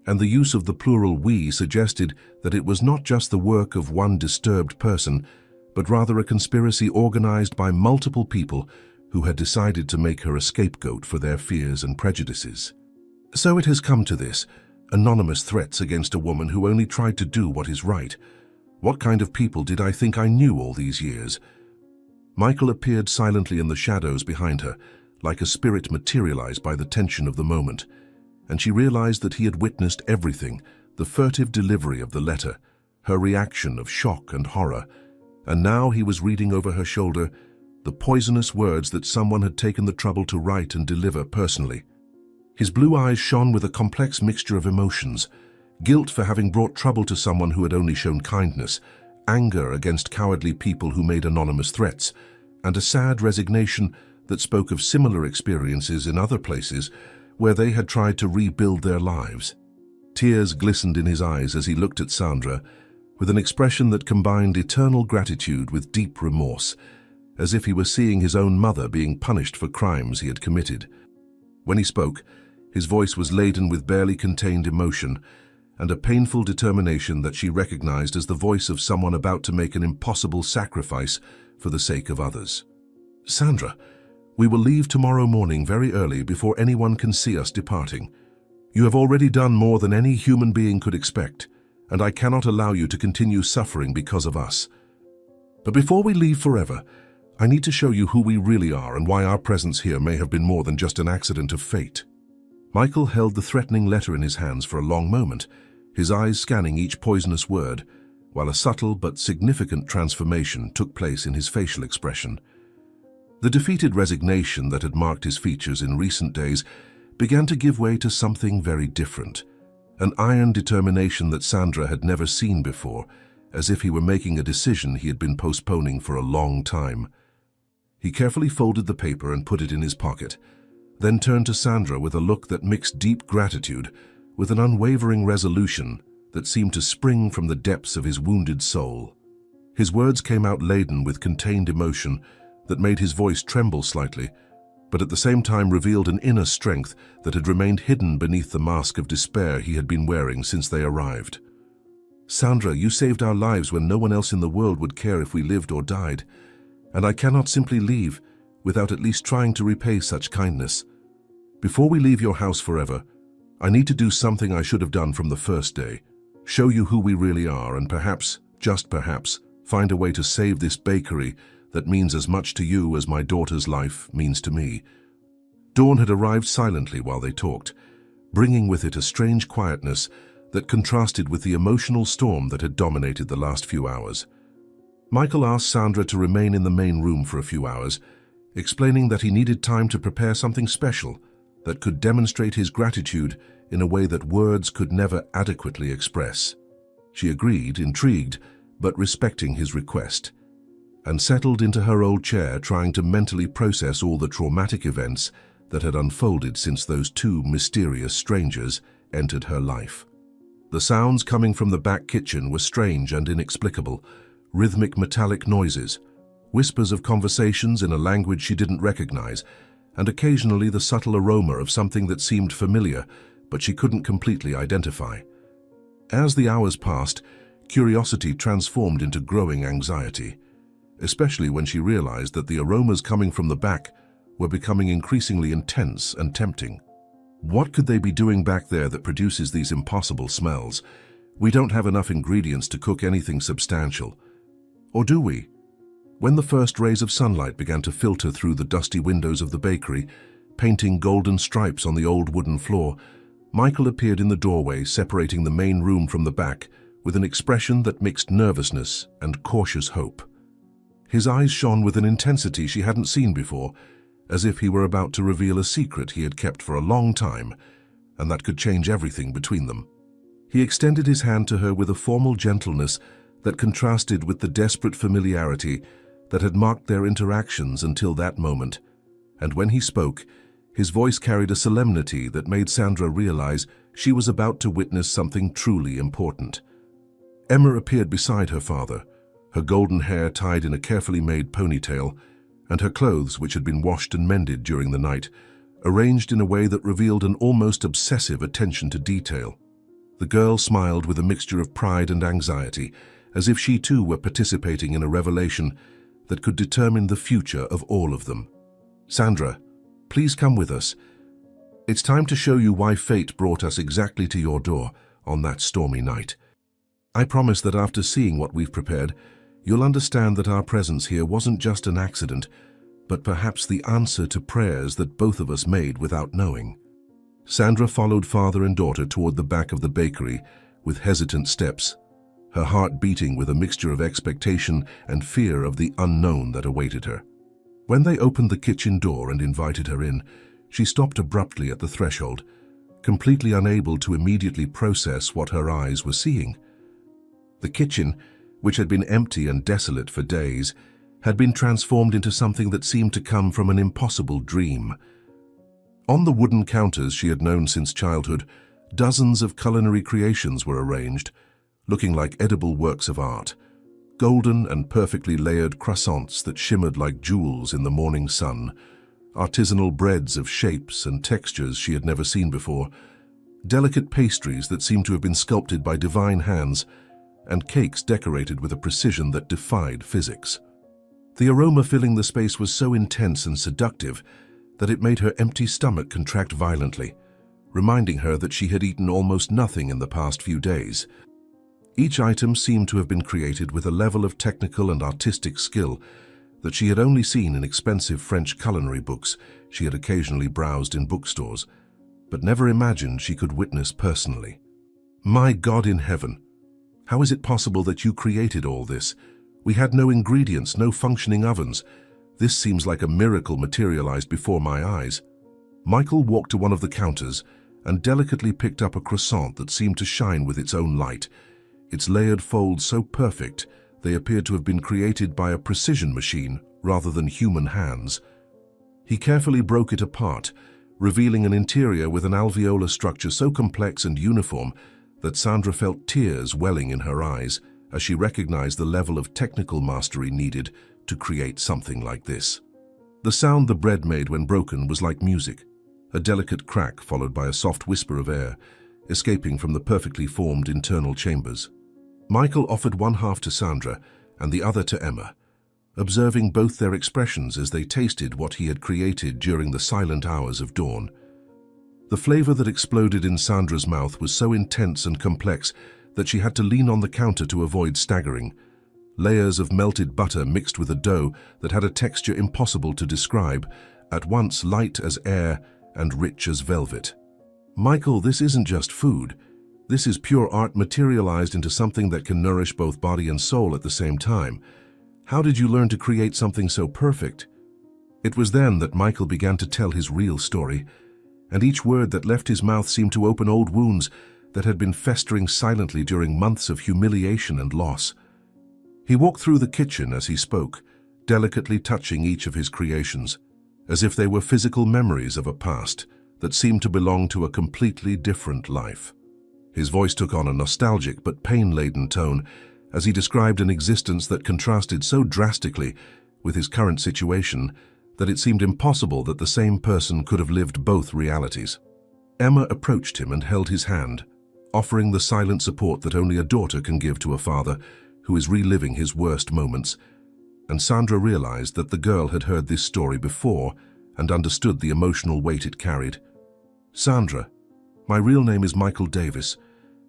and the use of the plural "we" suggested that it was not just the work of one disturbed person, but rather a conspiracy organized by multiple people who had decided to make her a scapegoat for their fears and prejudices. So it has come to this, anonymous threats against a woman who only tried to do what is right. What kind of people did I think I knew all these years? Michael appeared silently in the shadows behind her, like a spirit materialized by the tension of the moment, and she realized that he had witnessed everything, the furtive delivery of the letter, her reaction of shock and horror, and now he was reading over her shoulder the poisonous words that someone had taken the trouble to write and deliver personally. His blue eyes shone with a complex mixture of emotions: guilt for having brought trouble to someone who had only shown kindness, anger against cowardly people who made anonymous threats, and a sad resignation that spoke of similar experiences in other places where they had tried to rebuild their lives. Tears glistened in his eyes as he looked at Sandra, with an expression that combined eternal gratitude with deep remorse, as if he were seeing his own mother being punished for crimes he had committed. When he spoke, his voice was laden with barely contained emotion and a painful determination that she recognized as the voice of someone about to make an impossible sacrifice for the sake of others. "Sandra, we will leave tomorrow morning very early before anyone can see us departing. You have already done more than any human being could expect, and I cannot allow you to continue suffering because of us. But before we leave forever, I need to show you who we really are and why our presence here may have been more than just an accident of fate." Michael held the threatening letter in his hands for a long moment, his eyes scanning each poisonous word, while a subtle but significant transformation took place in his facial expression. The defeated resignation that had marked his features in recent days began to give way to something very different, an iron determination that Sandra had never seen before, as if he were making a decision he had been postponing for a long time. He carefully folded the paper and put it in his pocket, then turned to Sandra with a look that mixed deep gratitude with an unwavering resolution that seemed to spring from the depths of his wounded soul. His words came out laden with contained emotion that made his voice tremble slightly, but at the same time revealed an inner strength that had remained hidden beneath the mask of despair he had been wearing since they arrived. "Sandra, you saved our lives when no one else in the world would care if we lived or died, and I cannot simply leave without at least trying to repay such kindness. Before we leave your house forever, I need to do something I should have done from the first day: show you who we really are and perhaps, just perhaps, find a way to save this bakery that means as much to you as my daughter's life means to me." Dawn had arrived silently while they talked, bringing with it a strange quietness that contrasted with the emotional storm that had dominated the last few hours. Michael asked Sandra to remain in the main room for a few hours, explaining that he needed time to prepare something special that could demonstrate his gratitude in a way that words could never adequately express. She agreed, intrigued, but respecting his request, and settled into her old chair, trying to mentally process all the traumatic events that had unfolded since those two mysterious strangers entered her life. The sounds coming from the back kitchen were strange and inexplicable: rhythmic metallic noises, whispers of conversations in a language she didn't recognize, and occasionally the subtle aroma of something that seemed familiar, but she couldn't completely identify. As the hours passed, curiosity transformed into growing anxiety, especially when she realized that the aromas coming from the back were becoming increasingly intense and tempting. What could they be doing back there that produces these impossible smells? We don't have enough ingredients to cook anything substantial. Or do we? When the first rays of sunlight began to filter through the dusty windows of the bakery, painting golden stripes on the old wooden floor, Michael appeared in the doorway, separating the main room from the back, with an expression that mixed nervousness and cautious hope. His eyes shone with an intensity she hadn't seen before, as if he were about to reveal a secret he had kept for a long time, and that could change everything between them. He extended his hand to her with a formal gentleness that contrasted with the desperate familiarity that had marked their interactions until that moment, and when he spoke, his voice carried a solemnity that made Sandra realize she was about to witness something truly important. Emma appeared beside her father, her golden hair tied in a carefully made ponytail, and her clothes, which had been washed and mended during the night, arranged in a way that revealed an almost obsessive attention to detail. The girl smiled with a mixture of pride and anxiety, as if she too were participating in a revelation that could determine the future of all of them. "Sandra, please come with us. It's time to show you why fate brought us exactly to your door on that stormy night. I promise that after seeing what we've prepared, you'll understand that our presence here wasn't just an accident, but perhaps the answer to prayers that both of us made without knowing." Sandra followed father and daughter toward the back of the bakery with hesitant steps, her heart beating with a mixture of expectation and fear of the unknown that awaited her. When they opened the kitchen door and invited her in, She stopped abruptly at the threshold, completely unable to immediately process what her eyes were seeing. The kitchen, which had been empty and desolate for days, had been transformed into something that seemed to come from an impossible dream. On the wooden counters she had known since childhood, dozens of culinary creations were arranged, looking like edible works of art. Golden and perfectly layered croissants that shimmered like jewels in the morning sun, artisanal breads of shapes and textures she had never seen before, delicate pastries that seemed to have been sculpted by divine hands, and cakes decorated with a precision that defied physics. The aroma filling the space was so intense and seductive that it made her empty stomach contract violently, reminding her that she had eaten almost nothing in the past few days. Each item seemed to have been created with a level of technical and artistic skill that she had only seen in expensive French culinary books she had occasionally browsed in bookstores, but never imagined she could witness personally. "My God in heaven, how is it possible that you created all this? We had no ingredients, no functioning ovens. This seems like a miracle materialized before my eyes." Michael walked to one of the counters and delicately picked up a croissant that seemed to shine with its own light, its layered folds so perfect they appeared to have been created by a precision machine rather than human hands. He carefully broke it apart, revealing an interior with an alveolar structure so complex and uniform that Sandra felt tears welling in her eyes as she recognized the level of technical mastery needed to create something like this. The sound the bread made when broken was like music, a delicate crack followed by a soft whisper of air, escaping from the perfectly formed internal chambers. Michael offered one half to Sandra and the other to Emma, observing both their expressions as they tasted what he had created during the silent hours of dawn. The flavor that exploded in Sandra's mouth was so intense and complex that she had to lean on the counter to avoid staggering. Layers of melted butter mixed with a dough that had a texture impossible to describe, at once light as air and rich as velvet. "Michael, this isn't just food. This is pure art materialized into something that can nourish both body and soul at the same time. How did you learn to create something so perfect?" It was then that Michael began to tell his real story, and each word that left his mouth seemed to open old wounds that had been festering silently during months of humiliation and loss. He walked through the kitchen as he spoke, delicately touching each of his creations, as if they were physical memories of a past that seemed to belong to a completely different life. His voice took on a nostalgic but pain-laden tone as he described an existence that contrasted so drastically with his current situation that it seemed impossible that the same person could have lived both realities. Emma approached him and held his hand, offering the silent support that only a daughter can give to a father who is reliving his worst moments, and Sandra realized that the girl had heard this story before and understood the emotional weight it carried. "Sandra, my real name is Michael Davis,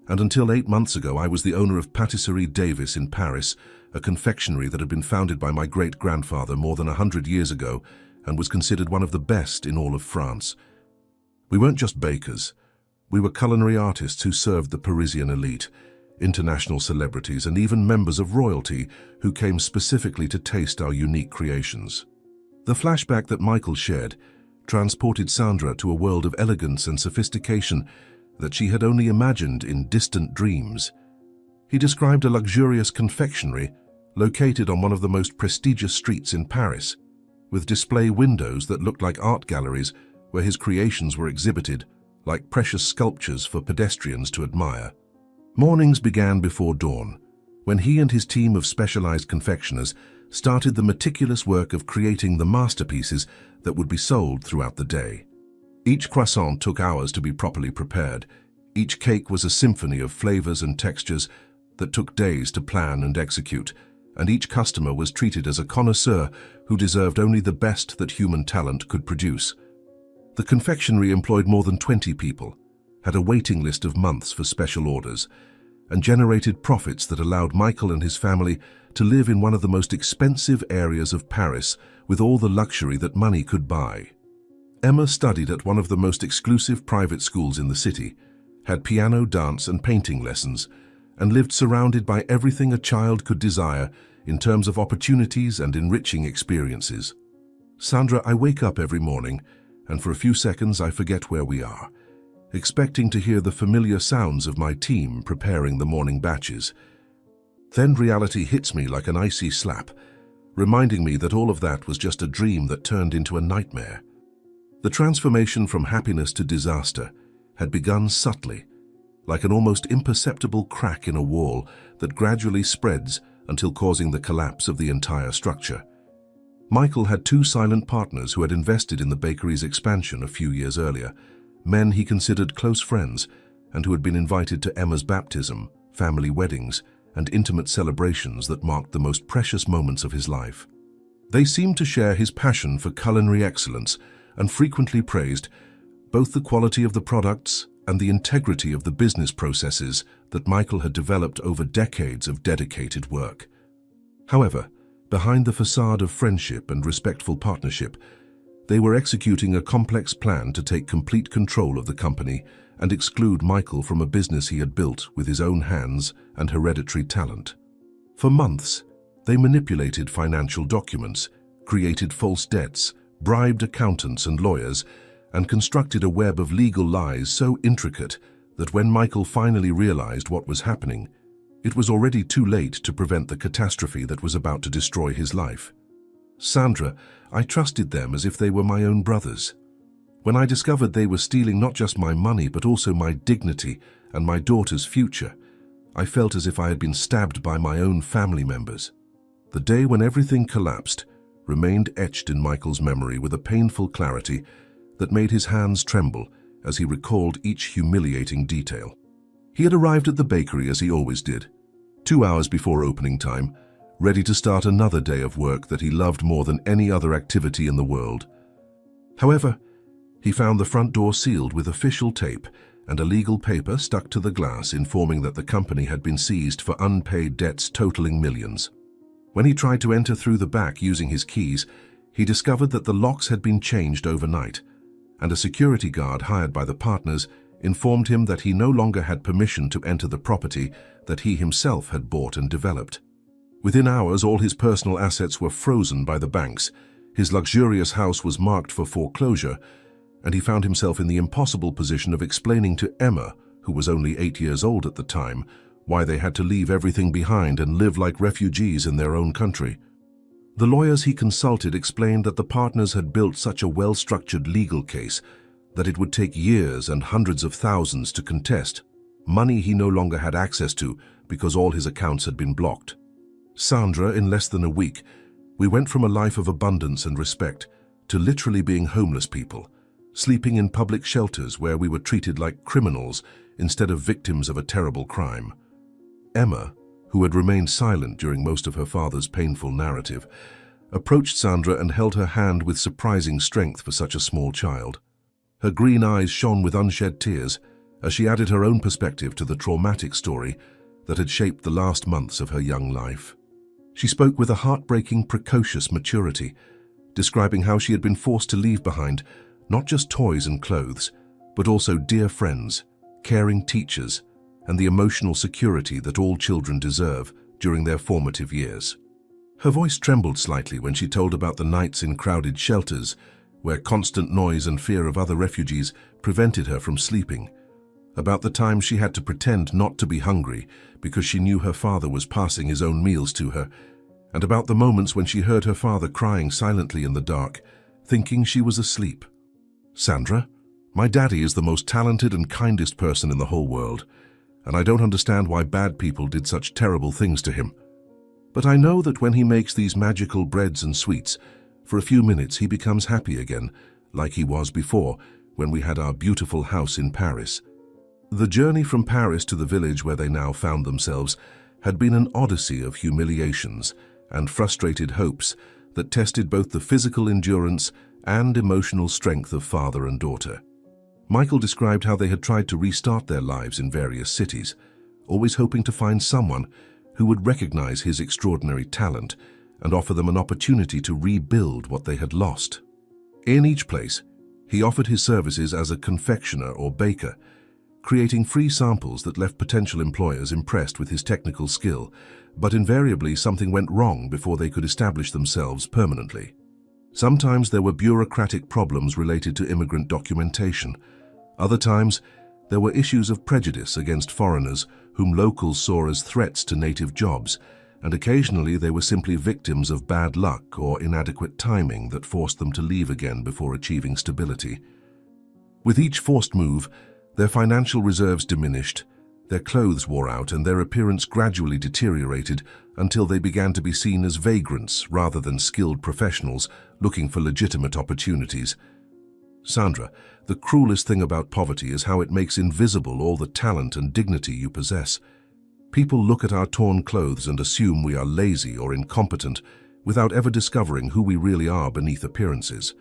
and until 8 months ago I was the owner of Patisserie Davis in Paris, a confectionery that had been founded by my great-grandfather more than 100 years ago and was considered one of the best in all of France. We weren't just bakers. We were culinary artists who served the Parisian elite, international celebrities, and even members of royalty who came specifically to taste our unique creations." The flashback that Michael shared transported Sandra to a world of elegance and sophistication that she had only imagined in distant dreams. He described a luxurious confectionery located on one of the most prestigious streets in Paris, with display windows that looked like art galleries where his creations were exhibited, like precious sculptures for pedestrians to admire. Mornings began before dawn, when he and his team of specialized confectioners started the meticulous work of creating the masterpieces that would be sold throughout the day. Each croissant took hours to be properly prepared. Each cake was a symphony of flavors and textures that took days to plan and execute, and each customer was treated as a connoisseur who deserved only the best that human talent could produce. The confectionery employed more than 20 people, had a waiting list of months for special orders, and generated profits that allowed Michael and his family to live in one of the most expensive areas of Paris with all the luxury that money could buy. Emma studied at one of the most exclusive private schools in the city, had piano, dance, and painting lessons, and lived surrounded by everything a child could desire in terms of opportunities and enriching experiences. "Sandra, I wake up every morning and for a few seconds I forget where we are, expecting to hear the familiar sounds of my team preparing the morning batches. Then reality hits me like an icy slap, reminding me that all of that was just a dream that turned into a nightmare. The transformation from happiness to disaster had begun subtly, like an almost imperceptible crack in a wall that gradually spreads until causing the collapse of the entire structure. Michael had two silent partners who had invested in the bakery's expansion a few years earlier, men he considered close friends and who had been invited to Emma's baptism, family weddings, and intimate celebrations that marked the most precious moments of his life. They seemed to share his passion for culinary excellence and frequently praised both the quality of the products and the integrity of the business processes that Michael had developed over decades of dedicated work. However, behind the facade of friendship and respectful partnership, they were executing a complex plan to take complete control of the company and exclude Michael from a business he had built with his own hands and hereditary talent. For months, they manipulated financial documents, created false debts, bribed accountants and lawyers, and constructed a web of legal lies so intricate that when Michael finally realized what was happening, it was already too late to prevent the catastrophe that was about to destroy his life. Sandra, I trusted them as if they were my own brothers. When I discovered they were stealing not just my money but also my dignity and my daughter's future, I felt as if I had been stabbed by my own family members. The day when everything collapsed remained etched in Michael's memory with a painful clarity that made his hands tremble as he recalled each humiliating detail. He had arrived at the bakery as he always did, 2 hours before opening time, ready to start another day of work that he loved more than any other activity in the world. However, he found the front door sealed with official tape and a legal paper stuck to the glass informing that the company had been seized for unpaid debts totaling millions. When he tried to enter through the back using his keys, he discovered that the locks had been changed overnight, and a security guard hired by the partners informed him that he no longer had permission to enter the property that he himself had bought and developed. Within hours, all his personal assets were frozen by the banks, his luxurious house was marked for foreclosure, and he found himself in the impossible position of explaining to Emma, who was only 8 years old at the time, why they had to leave everything behind and live like refugees in their own country. The lawyers he consulted explained that the partners had built such a well-structured legal case that it would take years and hundreds of thousands to contest, money he no longer had access to because all his accounts had been blocked. Sandra, in less than a week, we went from a life of abundance and respect to literally being homeless people, sleeping in public shelters where we were treated like criminals instead of victims of a terrible crime. Emma, who had remained silent during most of her father's painful narrative, approached Sandra and held her hand with surprising strength for such a small child. Her green eyes shone with unshed tears as she added her own perspective to the traumatic story that had shaped the last months of her young life. She spoke with a heartbreaking, precocious maturity, describing how she had been forced to leave behind not just toys and clothes, but also dear friends, caring teachers, and the emotional security that all children deserve during their formative years. Her voice trembled slightly when she told about the nights in crowded shelters, where constant noise and fear of other refugees prevented her from sleeping, about the time she had to pretend not to be hungry because she knew her father was passing his own meals to her, and about the moments when she heard her father crying silently in the dark, thinking she was asleep. Sandra, my daddy is the most talented and kindest person in the whole world, and I don't understand why bad people did such terrible things to him. But I know that when he makes these magical breads and sweets, for a few minutes he becomes happy again, like he was before, when we had our beautiful house in Paris. The journey from Paris to the village where they now found themselves had been an odyssey of humiliations and frustrated hopes that tested both the physical endurance and emotional strength of father and daughter. Michael described how they had tried to restart their lives in various cities, always hoping to find someone who would recognize his extraordinary talent and offer them an opportunity to rebuild what they had lost. In each place, he offered his services as a confectioner or baker, creating free samples that left potential employers impressed with his technical skill, but invariably something went wrong before they could establish themselves permanently. Sometimes there were bureaucratic problems related to immigrant documentation. Other times, there were issues of prejudice against foreigners whom locals saw as threats to native jobs, and occasionally they were simply victims of bad luck or inadequate timing that forced them to leave again before achieving stability. With each forced move, their financial reserves diminished, their clothes wore out, and their appearance gradually deteriorated until they began to be seen as vagrants rather than skilled professionals looking for legitimate opportunities. Sandra, the cruelest thing about poverty is how it makes invisible all the talent and dignity you possess. People look at our torn clothes and assume we are lazy or incompetent without ever discovering who we really are beneath appearances.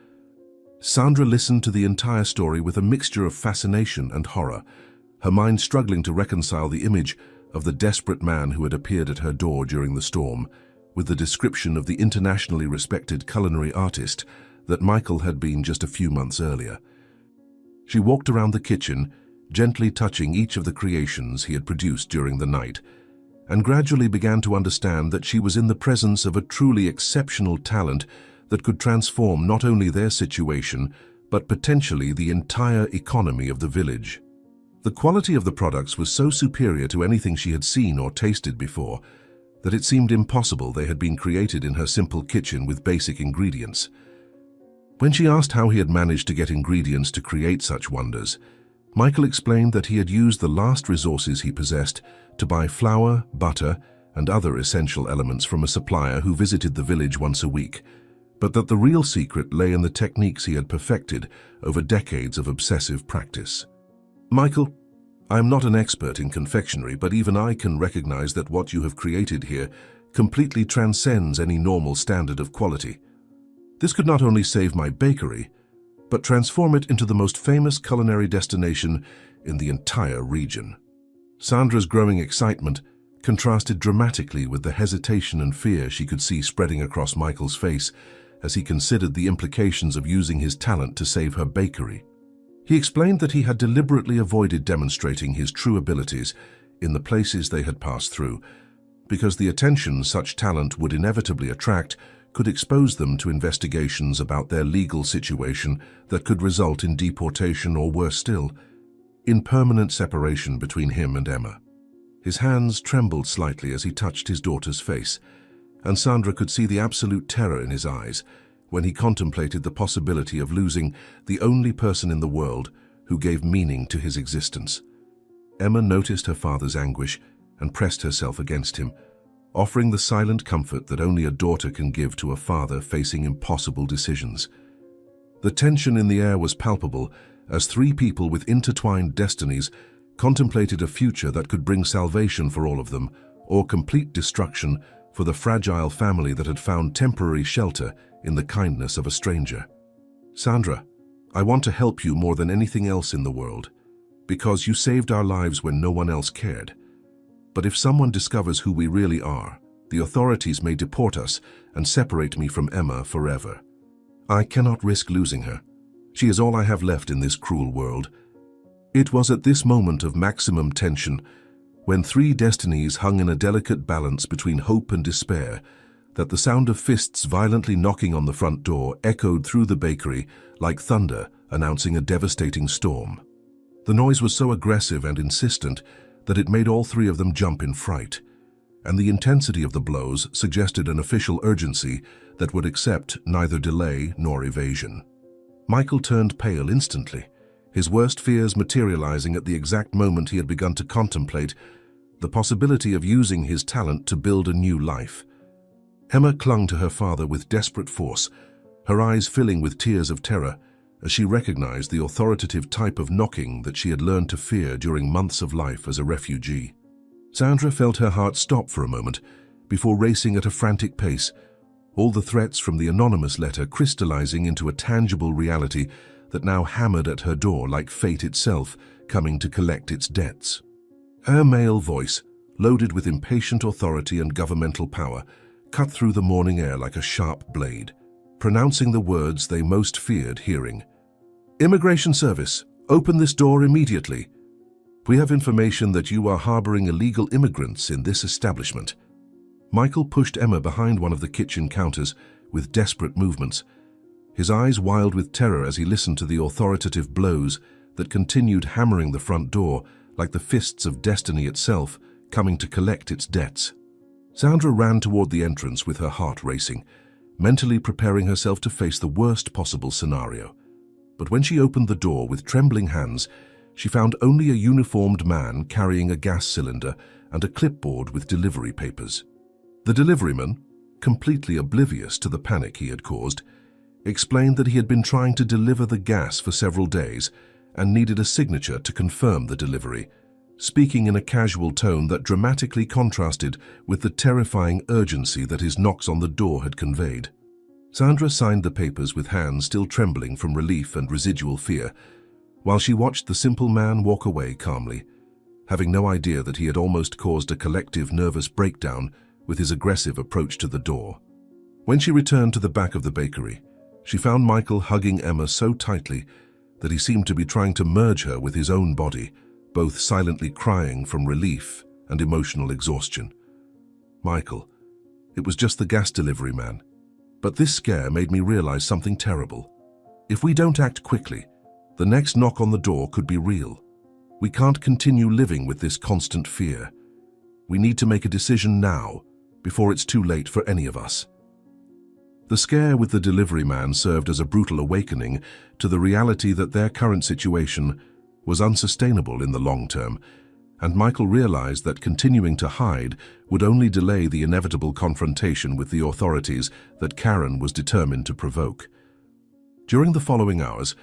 Sandra listened to the entire story with a mixture of fascination and horror, her mind struggling to reconcile the image of the desperate man who had appeared at her door during the storm with the description of the internationally respected culinary artist that Michael had been just a few months earlier. She walked around the kitchen, gently touching each of the creations he had produced during the night, and gradually began to understand that she was in the presence of a truly exceptional talent that could transform not only their situation, but potentially the entire economy of the village. The quality of the products was so superior to anything she had seen or tasted before that it seemed impossible they had been created in her simple kitchen with basic ingredients. When she asked how he had managed to get ingredients to create such wonders, Michael explained that he had used the last resources he possessed to buy flour, butter, and other essential elements from a supplier who visited the village once a week, but that the real secret lay in the techniques he had perfected over decades of obsessive practice. Michael, I am not an expert in confectionery, but even I can recognize that what you have created here completely transcends any normal standard of quality. This could not only save my bakery, but transform it into the most famous culinary destination in the entire region. Sandra's growing excitement contrasted dramatically with the hesitation and fear she could see spreading across Michael's face as he considered the implications of using his talent to save her bakery. He explained that he had deliberately avoided demonstrating his true abilities in the places they had passed through, because the attention such talent would inevitably attract could expose them to investigations about their legal situation that could result in deportation or, worse still, in permanent separation between him and Emma. His hands trembled slightly as he touched his daughter's face, and Sandra could see the absolute terror in his eyes when he contemplated the possibility of losing the only person in the world who gave meaning to his existence. Emma noticed her father's anguish and pressed herself against him, offering the silent comfort that only a daughter can give to a father facing impossible decisions. The tension in the air was palpable as three people with intertwined destinies contemplated a future that could bring salvation for all of them, or complete destruction for the fragile family that had found temporary shelter in the kindness of a stranger. Sandra, I want to help you more than anything else in the world, because you saved our lives when no one else cared. But if someone discovers who we really are, the authorities may deport us and separate me from Emma forever. I cannot risk losing her. She is all I have left in this cruel world. It was at this moment of maximum tension, when three destinies hung in a delicate balance between hope and despair, that the sound of fists violently knocking on the front door echoed through the bakery like thunder announcing a devastating storm. The noise was so aggressive and insistent that it made all three of them jump in fright, and the intensity of the blows suggested an official urgency that would accept neither delay nor evasion. Michael turned pale instantly, his worst fears materializing at the exact moment he had begun to contemplate the possibility of using his talent to build a new life. Emma clung to her father with desperate force, her eyes filling with tears of terror as she recognized the authoritative type of knocking that she had learned to fear during months of life as a refugee. Sandra felt her heart stop for a moment before racing at a frantic pace, all the threats from the anonymous letter crystallizing into a tangible reality that now hammered at her door like fate itself coming to collect its debts. Her male voice, loaded with impatient authority and governmental power, cut through the morning air like a sharp blade, pronouncing the words they most feared hearing. Immigration Service, open this door immediately. We have information that you are harboring illegal immigrants in this establishment. Michael pushed Emma behind one of the kitchen counters with desperate movements, his eyes wild with terror as he listened to the authoritative blows that continued hammering the front door like the fists of destiny itself coming to collect its debts. Sandra ran toward the entrance with her heart racing, mentally preparing herself to face the worst possible scenario. But when she opened the door with trembling hands, she found only a uniformed man carrying a gas cylinder and a clipboard with delivery papers. The deliveryman, completely oblivious to the panic he had caused, explained that he had been trying to deliver the gas for several days and needed a signature to confirm the delivery, speaking in a casual tone that dramatically contrasted with the terrifying urgency that his knocks on the door had conveyed. Sandra signed the papers with hands still trembling from relief and residual fear, while she watched the simple man walk away calmly, having no idea that he had almost caused a collective nervous breakdown with his aggressive approach to the door. When she returned to the back of the bakery, she found Michael hugging Emma so tightly that he seemed to be trying to merge her with his own body, both silently crying from relief and emotional exhaustion. Michael, it was just the gas delivery man. But this scare made me realize something terrible. If we don't act quickly, the next knock on the door could be real. We can't continue living with this constant fear. We need to make a decision now, before it's too late for any of us. The scare with the delivery man served as a brutal awakening to the reality that their current situation was unsustainable in the long term, and Michael realized that continuing to hide would only delay the inevitable confrontation with the authorities that Karen was determined to provoke. During the following hours,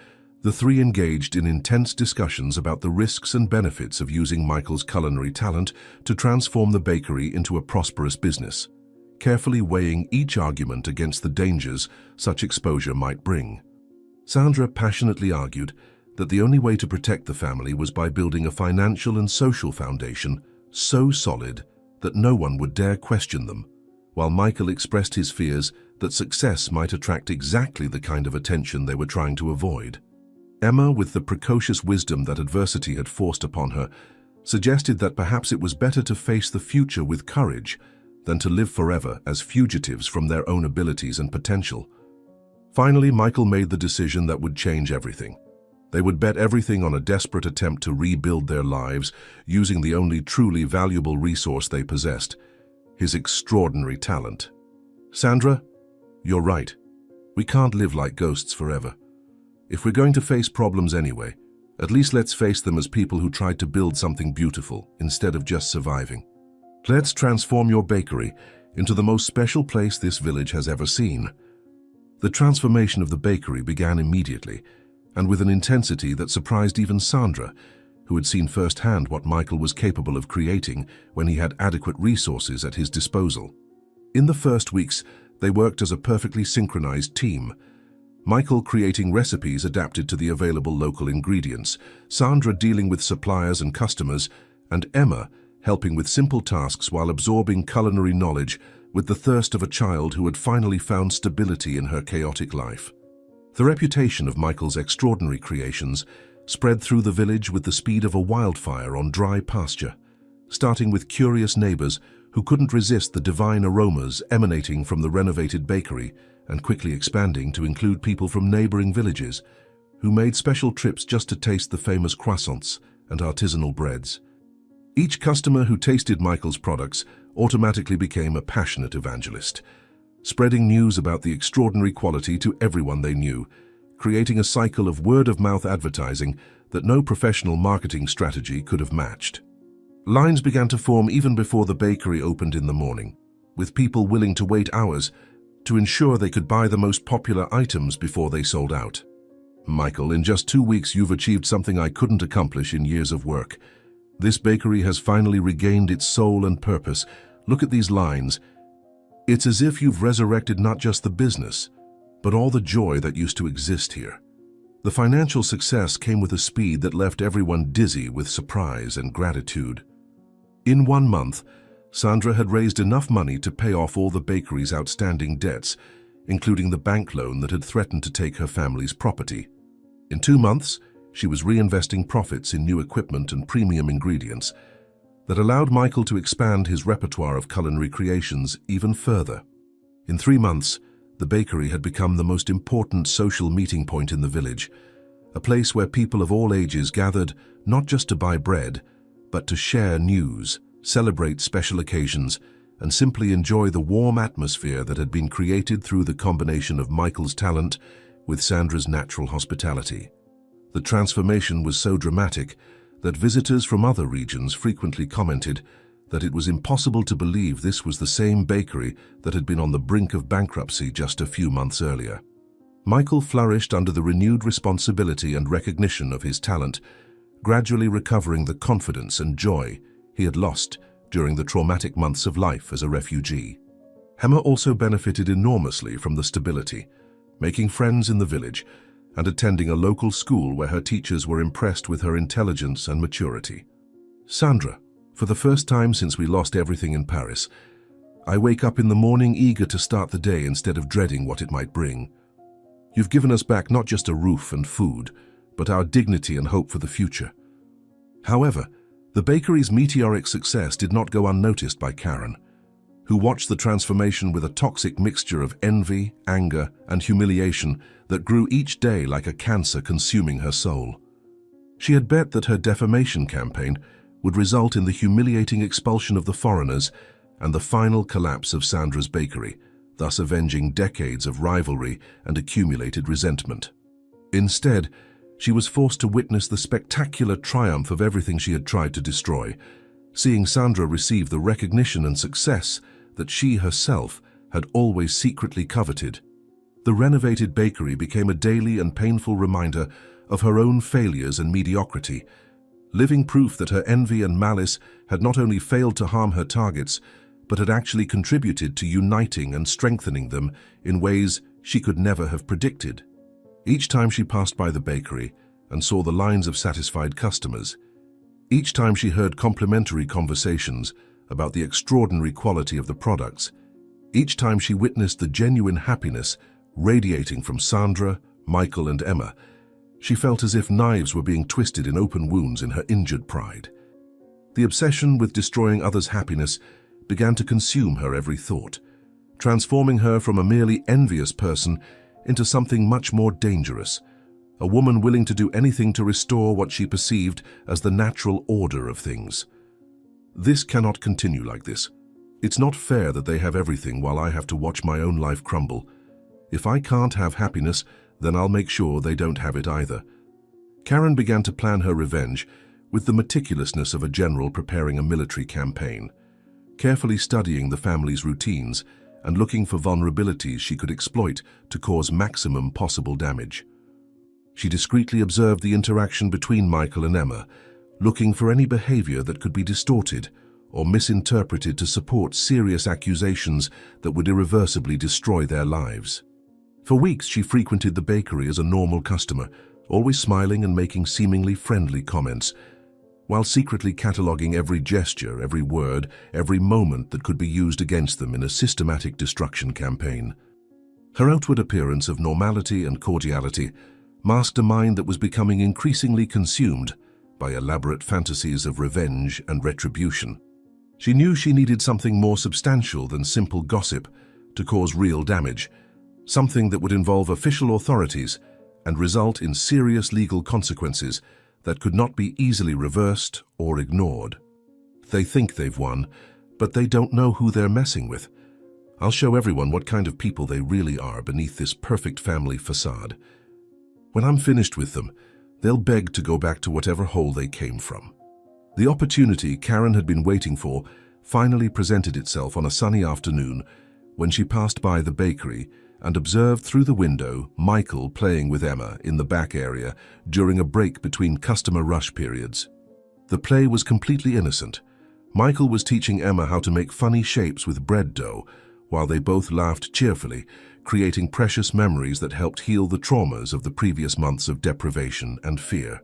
the three engaged in intense discussions about the risks and benefits of using Michael's culinary talent to transform the bakery into a prosperous business, carefully weighing each argument against the dangers such exposure might bring. Sandra passionately argued that the only way to protect the family was by building a financial and social foundation so solid that no one would dare question them, while Michael expressed his fears that success might attract exactly the kind of attention they were trying to avoid. Emma, with the precocious wisdom that adversity had forced upon her, suggested that perhaps it was better to face the future with courage than to live forever as fugitives from their own abilities and potential. Finally, Michael made the decision that would change everything. They would bet everything on a desperate attempt to rebuild their lives using the only truly valuable resource they possessed, his extraordinary talent. Sandra, you're right. We can't live like ghosts forever. If we're going to face problems anyway, at least let's face them as people who tried to build something beautiful instead of just surviving. Let's transform your bakery into the most special place this village has ever seen. The transformation of the bakery began immediately, and with an intensity that surprised even Sandra, who had seen firsthand what Michael was capable of creating when he had adequate resources at his disposal. In the first weeks, they worked as a perfectly synchronized team, Michael creating recipes adapted to the available local ingredients, Sandra dealing with suppliers and customers, and Emma helping with simple tasks while absorbing culinary knowledge with the thirst of a child who had finally found stability in her chaotic life. The reputation of Michael's extraordinary creations spread through the village with the speed of a wildfire on dry pasture, starting with curious neighbors who couldn't resist the divine aromas emanating from the renovated bakery and quickly expanding to include people from neighboring villages who made special trips just to taste the famous croissants and artisanal breads. Each customer who tasted Michael's products automatically became a passionate evangelist, spreading news about the extraordinary quality to everyone they knew, creating a cycle of word-of-mouth advertising that no professional marketing strategy could have matched. Lines began to form even before the bakery opened in the morning, with people willing to wait hours to ensure they could buy the most popular items before they sold out. Michael, in just 2 weeks you've achieved something I couldn't accomplish in years of work. This bakery has finally regained its soul and purpose. Look at these lines. It's as if you've resurrected not just the business, but all the joy that used to exist here. The financial success came with a speed that left everyone dizzy with surprise and gratitude. In 1 month, Sandra had raised enough money to pay off all the bakery's outstanding debts, including the bank loan that had threatened to take her family's property. In 2 months, she was reinvesting profits in new equipment and premium ingredients that allowed Michael to expand his repertoire of culinary creations even further. In 3 months, The bakery had become the most important social meeting point in the village, a place where people of all ages gathered not just to buy bread, but to share news, celebrate special occasions, and simply enjoy the warm atmosphere that had been created through the combination of Michael's talent with Sandra's natural hospitality. The transformation was so dramatic that visitors from other regions frequently commented that it was impossible to believe this was the same bakery that had been on the brink of bankruptcy just a few months earlier. Michael flourished under the renewed responsibility and recognition of his talent, gradually recovering the confidence and joy he had lost during the traumatic months of life as a refugee. Emma also benefited enormously from the stability, making friends in the village and attending a local school where her teachers were impressed with her intelligence and maturity. Sandra, for the first time since we lost everything in Paris, I wake up in the morning eager to start the day instead of dreading what it might bring. You've given us back not just a roof and food, but our dignity and hope for the future. However, the bakery's meteoric success did not go unnoticed by Karen, who watched the transformation with a toxic mixture of envy, anger, and humiliation that grew each day like a cancer consuming her soul. She had bet that her defamation campaign would result in the humiliating expulsion of the foreigners and the final collapse of Sandra's bakery, thus avenging decades of rivalry and accumulated resentment. Instead, she was forced to witness the spectacular triumph of everything she had tried to destroy, seeing Sandra receive the recognition and success that she herself had always secretly coveted. The renovated bakery became a daily and painful reminder of her own failures and mediocrity, living proof that her envy and malice had not only failed to harm her targets, but had actually contributed to uniting and strengthening them in ways she could never have predicted. Each time she passed by the bakery and saw the lines of satisfied customers, each time she heard complimentary conversations about the extraordinary quality of the products, each time she witnessed the genuine happiness radiating from Sandra, Michael, and Emma, she felt as if knives were being twisted in open wounds in her injured pride. The obsession with destroying others' happiness began to consume her every thought, transforming her from a merely envious person into something much more dangerous, a woman willing to do anything to restore what she perceived as the natural order of things. This cannot continue like this. It's not fair that they have everything while I have to watch my own life crumble. If I can't have happiness, then I'll make sure they don't have it either. Karen began to plan her revenge with the meticulousness of a general preparing a military campaign, carefully studying the family's routines and looking for vulnerabilities she could exploit to cause maximum possible damage. She discreetly observed the interaction between Michael and Emma, looking for any behavior that could be distorted or misinterpreted to support serious accusations that would irreversibly destroy their lives. For weeks, she frequented the bakery as a normal customer, always smiling and making seemingly friendly comments, while secretly cataloging every gesture, every word, every moment that could be used against them in a systematic destruction campaign. Her outward appearance of normality and cordiality masked a mind that was becoming increasingly consumed by elaborate fantasies of revenge and retribution. She knew she needed something more substantial than simple gossip to cause real damage, something that would involve official authorities and result in serious legal consequences that could not be easily reversed or ignored. They think they've won, but they don't know who they're messing with. I'll show everyone what kind of people they really are beneath this perfect family facade. When I'm finished with them, they'll beg to go back to whatever hole they came from. The opportunity Karen had been waiting for finally presented itself on a sunny afternoon when she passed by the bakery and observed through the window Michael playing with Emma in the back area during a break between customer rush periods. The play was completely innocent. Michael was teaching Emma how to make funny shapes with bread dough, while they both laughed cheerfully, creating precious memories that helped heal the traumas of the previous months of deprivation and fear.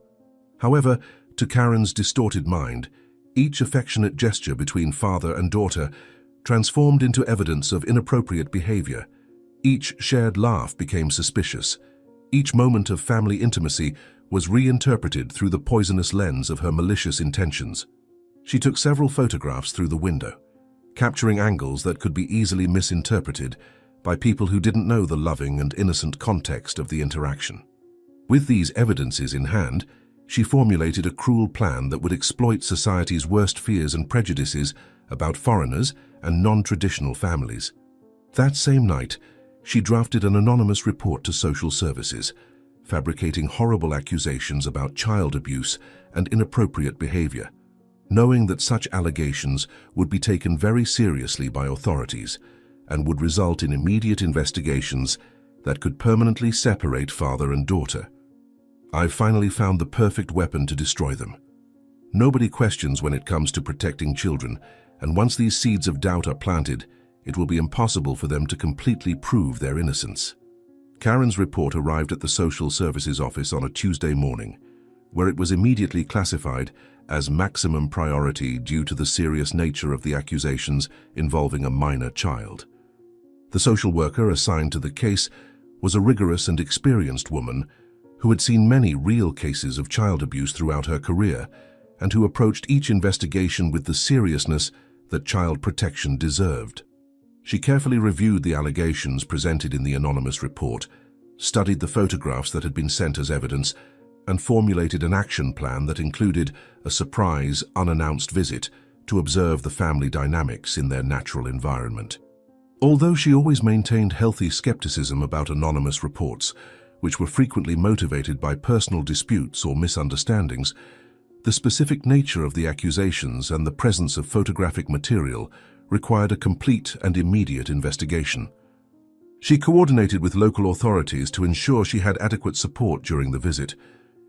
However, to Karen's distorted mind, each affectionate gesture between father and daughter transformed into evidence of inappropriate behavior. Each shared laugh became suspicious. Each moment of family intimacy was reinterpreted through the poisonous lens of her malicious intentions. She took several photographs through the window, capturing angles that could be easily misinterpreted, by people who didn't know the loving and innocent context of the interaction. With these evidences in hand, she formulated a cruel plan that would exploit society's worst fears and prejudices about foreigners and non-traditional families. That same night, she drafted an anonymous report to social services, fabricating horrible accusations about child abuse and inappropriate behavior. Knowing that such allegations would be taken very seriously by authorities and would result in immediate investigations that could permanently separate father and daughter. I've finally found the perfect weapon to destroy them. Nobody questions when it comes to protecting children, and once these seeds of doubt are planted, it will be impossible for them to completely prove their innocence. Karen's report arrived at the social services office on a Tuesday morning, where it was immediately classified as maximum priority due to the serious nature of the accusations involving a minor child. The social worker assigned to the case was a rigorous and experienced woman who had seen many real cases of child abuse throughout her career and who approached each investigation with the seriousness that child protection deserved. She carefully reviewed the allegations presented in the anonymous report, studied the photographs that had been sent as evidence, and formulated an action plan that included a surprise, unannounced visit to observe the family dynamics in their natural environment. Although she always maintained healthy skepticism about anonymous reports, which were frequently motivated by personal disputes or misunderstandings, the specific nature of the accusations and the presence of photographic material required a complete and immediate investigation. She coordinated with local authorities to ensure she had adequate support during the visit,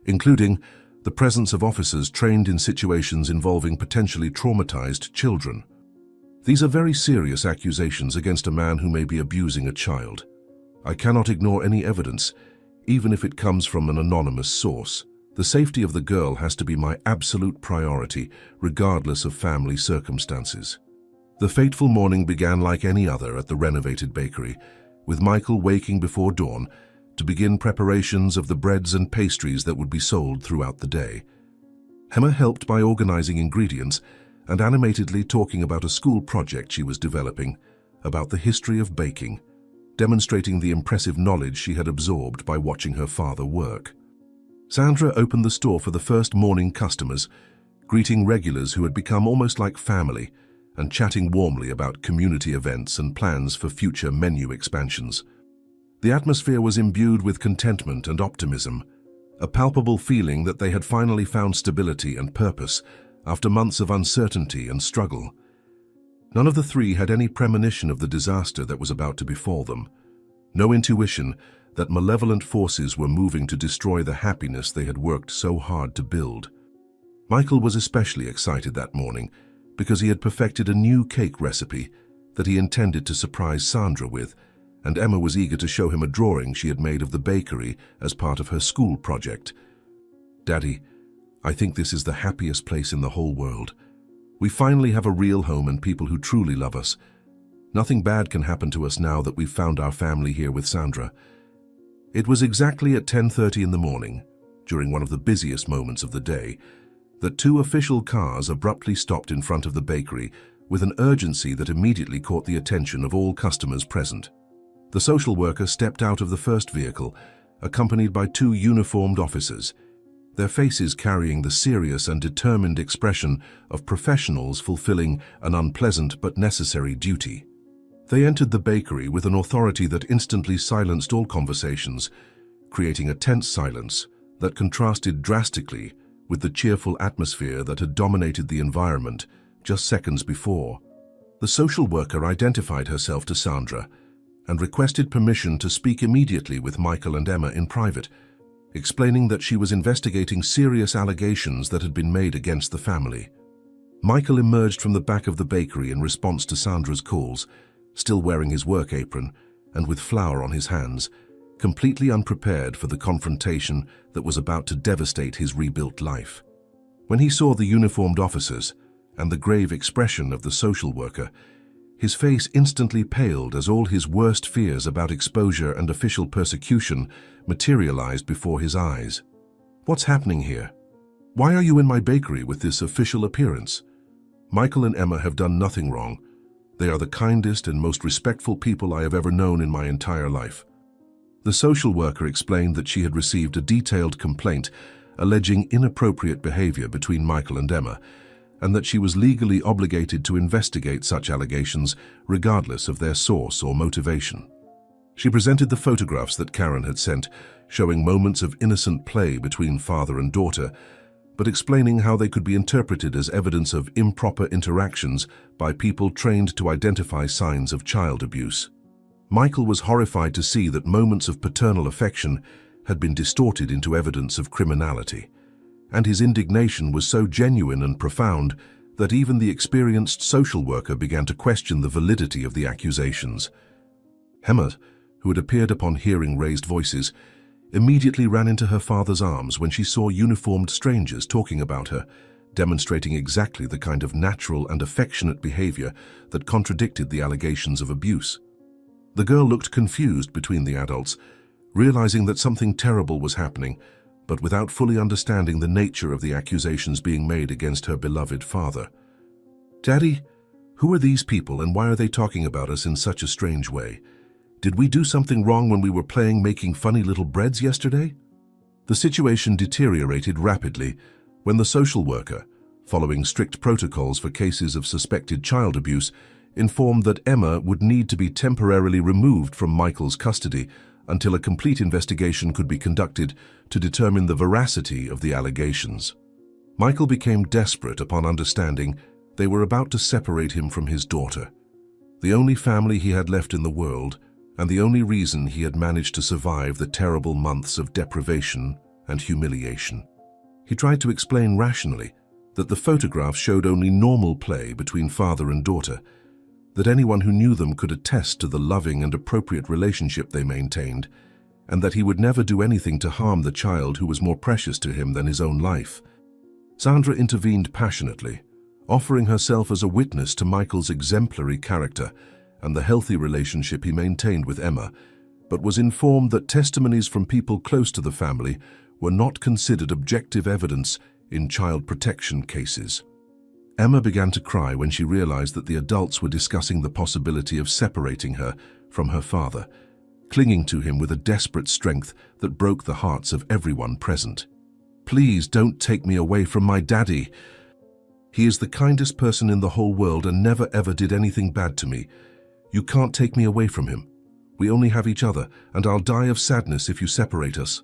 including the presence of officers trained in situations involving potentially traumatized children. These are very serious accusations against a man who may be abusing a child. I cannot ignore any evidence, even if it comes from an anonymous source. The safety of the girl has to be my absolute priority, regardless of family circumstances. The fateful morning began like any other at the renovated bakery, with Michael waking before dawn to begin preparations of the breads and pastries that would be sold throughout the day. Emma helped by organizing ingredients and animatedly talking about a school project she was developing about the history of baking, demonstrating the impressive knowledge she had absorbed by watching her father work. Sandra opened the store for the first morning customers, greeting regulars who had become almost like family and chatting warmly about community events and plans for future menu expansions. The atmosphere was imbued with contentment and optimism, a palpable feeling that they had finally found stability and purpose after months of uncertainty and struggle. None of the three had any premonition of the disaster that was about to befall them, no intuition that malevolent forces were moving to destroy the happiness they had worked so hard to build. Michael was especially excited that morning because he had perfected a new cake recipe that he intended to surprise Sandra with, and Emma was eager to show him a drawing she had made of the bakery as part of her school project. "Daddy, I think this is the happiest place in the whole world. We finally have a real home and people who truly love us. Nothing bad can happen to us now that we've found our family here with Sandra." It was exactly at 10:30 in the morning, during one of the busiest moments of the day, that two official cars abruptly stopped in front of the bakery with an urgency that immediately caught the attention of all customers present. The social worker stepped out of the first vehicle, accompanied by two uniformed officers, their faces carrying the serious and determined expression of professionals fulfilling an unpleasant but necessary duty. They entered the bakery with an authority that instantly silenced all conversations, creating a tense silence that contrasted drastically with the cheerful atmosphere that had dominated the environment just seconds before. The social worker identified herself to Sandra and requested permission to speak immediately with Michael and Emma in private, explaining that she was investigating serious allegations that had been made against the family. Michael emerged from the back of the bakery in response to Sandra's calls, still wearing his work apron and with flour on his hands, completely unprepared for the confrontation that was about to devastate his rebuilt life. When he saw the uniformed officers and the grave expression of the social worker, his face instantly paled as all his worst fears about exposure and official persecution materialized before his eyes. "What's happening here? Why are you in my bakery with this official appearance? Michael and Emma have done nothing wrong. They are the kindest and most respectful people I have ever known in my entire life." The social worker explained that she had received a detailed complaint alleging inappropriate behavior between Michael and Emma, and that she was legally obligated to investigate such allegations regardless of their source or motivation. She presented the photographs that Karen had sent, showing moments of innocent play between father and daughter, but explaining how they could be interpreted as evidence of improper interactions by people trained to identify signs of child abuse. Michael was horrified to see that moments of paternal affection had been distorted into evidence of criminality, and his indignation was so genuine and profound that even the experienced social worker began to question the validity of the accusations. Emma, who had appeared upon hearing raised voices, immediately ran into her father's arms when she saw uniformed strangers talking about her, demonstrating exactly the kind of natural and affectionate behavior that contradicted the allegations of abuse. The girl looked confused between the adults, realizing that something terrible was happening, but without fully understanding the nature of the accusations being made against her beloved father. "Daddy, who are these people and why are they talking about us in such a strange way? Did we do something wrong when we were playing making funny little breads yesterday?" The situation deteriorated rapidly when the social worker, following strict protocols for cases of suspected child abuse, informed that Emma would need to be temporarily removed from Michael's custody until a complete investigation could be conducted to determine the veracity of the allegations. Michael became desperate upon understanding they were about to separate him from his daughter, the only family he had left in the world, and the only reason he had managed to survive the terrible months of deprivation and humiliation. He tried to explain rationally that the photographs showed only normal play between father and daughter, that anyone who knew them could attest to the loving and appropriate relationship they maintained, and that he would never do anything to harm the child who was more precious to him than his own life. Sandra intervened passionately, offering herself as a witness to Michael's exemplary character and the healthy relationship he maintained with Emma, but was informed that testimonies from people close to the family were not considered objective evidence in child protection cases. Emma began to cry when she realized that the adults were discussing the possibility of separating her from her father, clinging to him with a desperate strength that broke the hearts of everyone present. "Please don't take me away from my daddy. He is the kindest person in the whole world and never ever did anything bad to me. You can't take me away from him. We only have each other, and I'll die of sadness if you separate us."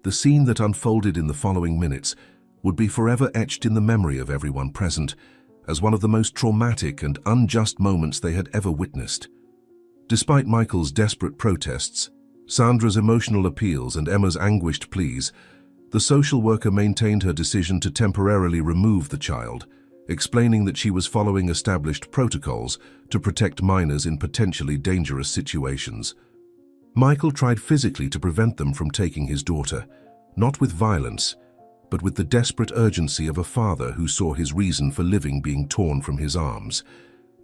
The scene that unfolded in the following minutes would be forever etched in the memory of everyone present as one of the most traumatic and unjust moments they had ever witnessed. Despite Michael's desperate protests, Sandra's emotional appeals and Emma's anguished pleas, the social worker maintained her decision to temporarily remove the child, explaining that she was following established protocols to protect minors in potentially dangerous situations. Michael tried physically to prevent them from taking his daughter, not with violence, but with the desperate urgency of a father who saw his reason for living being torn from his arms,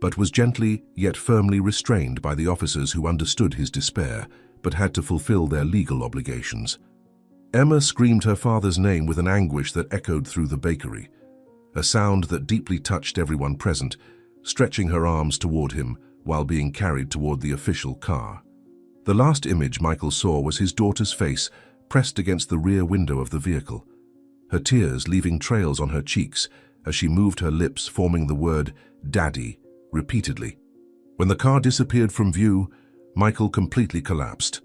but was gently yet firmly restrained by the officers who understood his despair, but had to fulfill their legal obligations. Emma screamed her father's name with an anguish that echoed through the bakery, a sound that deeply touched everyone present, stretching her arms toward him while being carried toward the official car. The last image Michael saw was his daughter's face pressed against the rear window of the vehicle, her tears leaving trails on her cheeks as she moved her lips, forming the word "Daddy" repeatedly. When the car disappeared from view, Michael completely collapsed,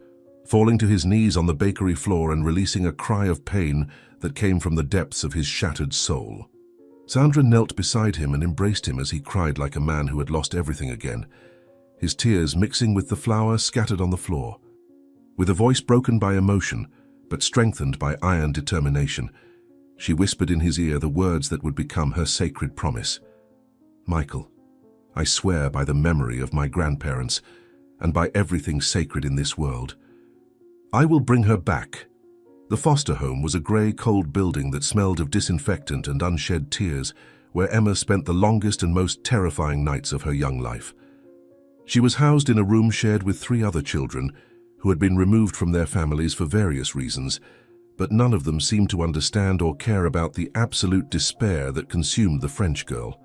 falling to his knees on the bakery floor and releasing a cry of pain that came from the depths of his shattered soul. Sandra knelt beside him and embraced him as he cried like a man who had lost everything again, his tears mixing with the flour scattered on the floor. With a voice broken by emotion, but strengthened by iron determination, she whispered in his ear the words that would become her sacred promise. "Michael, I swear by the memory of my grandparents and by everything sacred in this world, I will bring her back." The foster home was a grey, cold building that smelled of disinfectant and unshed tears, where Emma spent the longest and most terrifying nights of her young life. She was housed in a room shared with 3 other children who had been removed from their families for various reasons, but none of them seemed to understand or care about the absolute despair that consumed the French girl.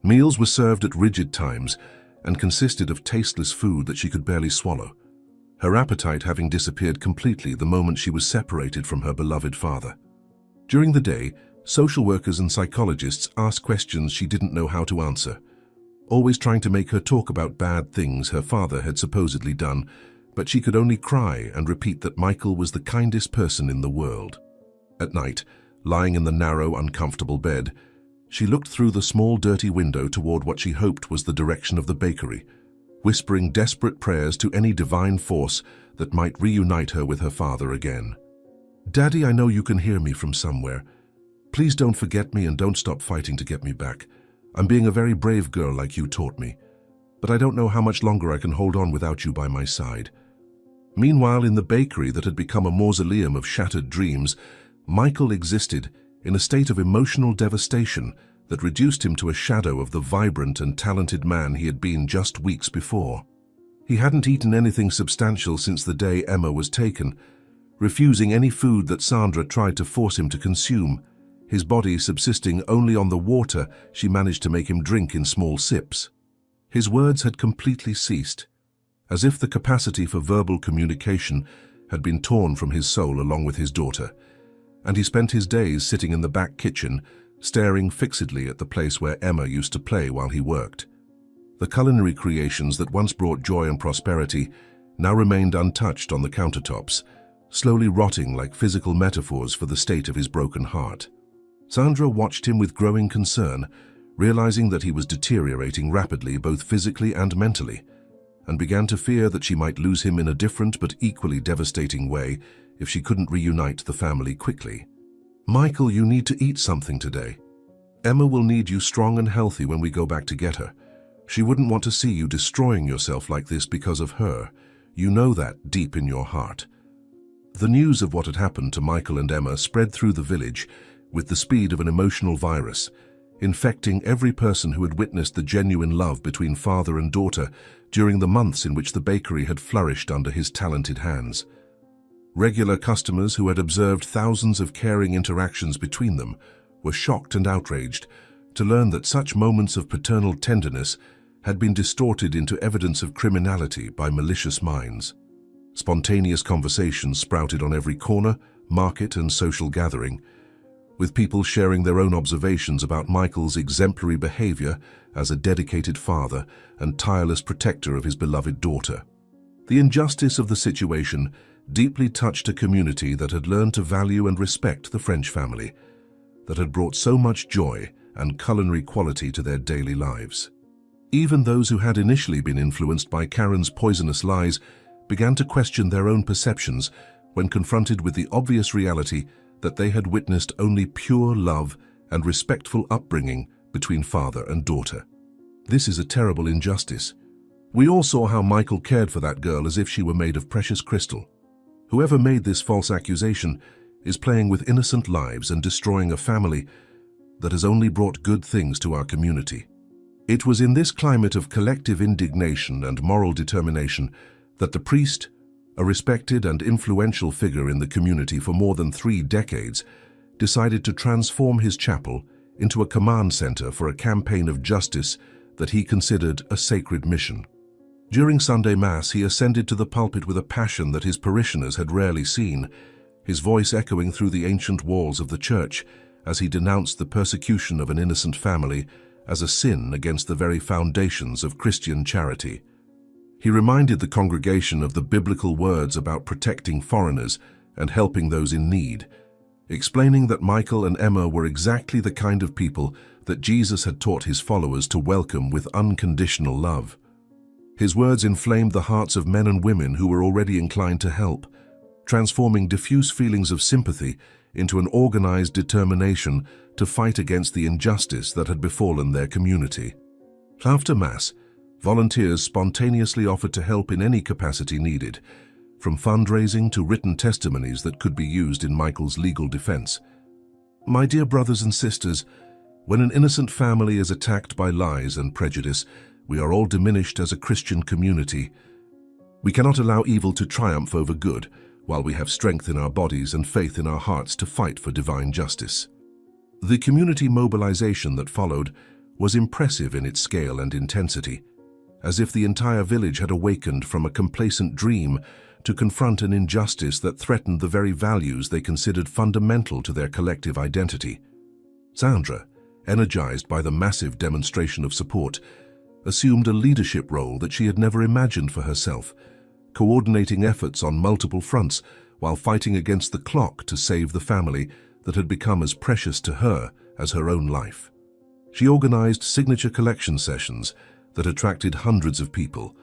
Meals were served at rigid times, and consisted of tasteless food that she could barely swallow, her appetite having disappeared completely the moment she was separated from her beloved father. During the day, social workers and psychologists asked questions she didn't know how to answer, always trying to make her talk about bad things her father had supposedly done, but she could only cry and repeat that Michael was the kindest person in the world. At night, lying in the narrow, uncomfortable bed, she looked through the small, dirty window toward what she hoped was the direction of the bakery, whispering desperate prayers to any divine force that might reunite her with her father again. "Daddy, I know you can hear me from somewhere. Please don't forget me and don't stop fighting to get me back. I'm being a very brave girl like you taught me, but I don't know how much longer I can hold on without you by my side." Meanwhile, in the bakery that had become a mausoleum of shattered dreams, Michael existed in a state of emotional devastation that reduced him to a shadow of the vibrant and talented man he had been just weeks before. He hadn't eaten anything substantial since the day Emma was taken, refusing any food that Sandra tried to force him to consume, his body subsisting only on the water she managed to make him drink in small sips. His words had completely ceased, as if the capacity for verbal communication had been torn from his soul along with his daughter, and he spent his days sitting in the back kitchen, staring fixedly at the place where Emma used to play while he worked. The culinary creations that once brought joy and prosperity now remained untouched on the countertops, slowly rotting like physical metaphors for the state of his broken heart. Sandra watched him with growing concern, realizing that he was deteriorating rapidly both physically and mentally, and began to fear that she might lose him in a different but equally devastating way if she couldn't reunite the family quickly. "Michael, you need to eat something today. Emma will need you strong and healthy when we go back to get her. She wouldn't want to see you destroying yourself like this because of her. You know that deep in your heart." The news of what had happened to Michael and Emma spread through the village with the speed of an emotional virus, infecting every person who had witnessed the genuine love between father and daughter during the months in which the bakery had flourished under his talented hands. Regular customers who had observed thousands of caring interactions between them were shocked and outraged to learn that such moments of paternal tenderness had been distorted into evidence of criminality by malicious minds. Spontaneous conversations sprouted on every corner, market, and social gathering, with people sharing their own observations about Michael's exemplary behavior as a dedicated father and tireless protector of his beloved daughter. The injustice of the situation deeply touched a community that had learned to value and respect the French family, that had brought so much joy and culinary quality to their daily lives. Even those who had initially been influenced by Karen's poisonous lies began to question their own perceptions when confronted with the obvious reality that they had witnessed only pure love and respectful upbringing between father and daughter. This is a terrible injustice. We all saw how Michael cared for that girl as if she were made of precious crystal. Whoever made this false accusation is playing with innocent lives and destroying a family that has only brought good things to our community. It was in this climate of collective indignation and moral determination that the priest, a respected and influential figure in the community for more than 3 decades, decided to transform his chapel into a command center for a campaign of justice that he considered a sacred mission. During Sunday Mass, he ascended to the pulpit with a passion that his parishioners had rarely seen, his voice echoing through the ancient walls of the church as he denounced the persecution of an innocent family as a sin against the very foundations of Christian charity. He reminded the congregation of the biblical words about protecting foreigners and helping those in need, explaining that Michael and Emma were exactly the kind of people that Jesus had taught his followers to welcome with unconditional love. His words inflamed the hearts of men and women who were already inclined to help, transforming diffuse feelings of sympathy into an organized determination to fight against the injustice that had befallen their community. After Mass, volunteers spontaneously offered to help in any capacity needed, from fundraising to written testimonies that could be used in Michael's legal defense. My dear brothers and sisters, when an innocent family is attacked by lies and prejudice, we are all diminished as a Christian community. We cannot allow evil to triumph over good, while we have strength in our bodies and faith in our hearts to fight for divine justice. The community mobilization that followed was impressive in its scale and intensity. as if the entire village had awakened from a complacent dream to confront an injustice that threatened the very values they considered fundamental to their collective identity. Sandra, energized by the massive demonstration of support, assumed a leadership role that she had never imagined for herself, coordinating efforts on multiple fronts while fighting against the clock to save the family that had become as precious to her as her own life. She organized signature collection sessions that attracted hundreds of people,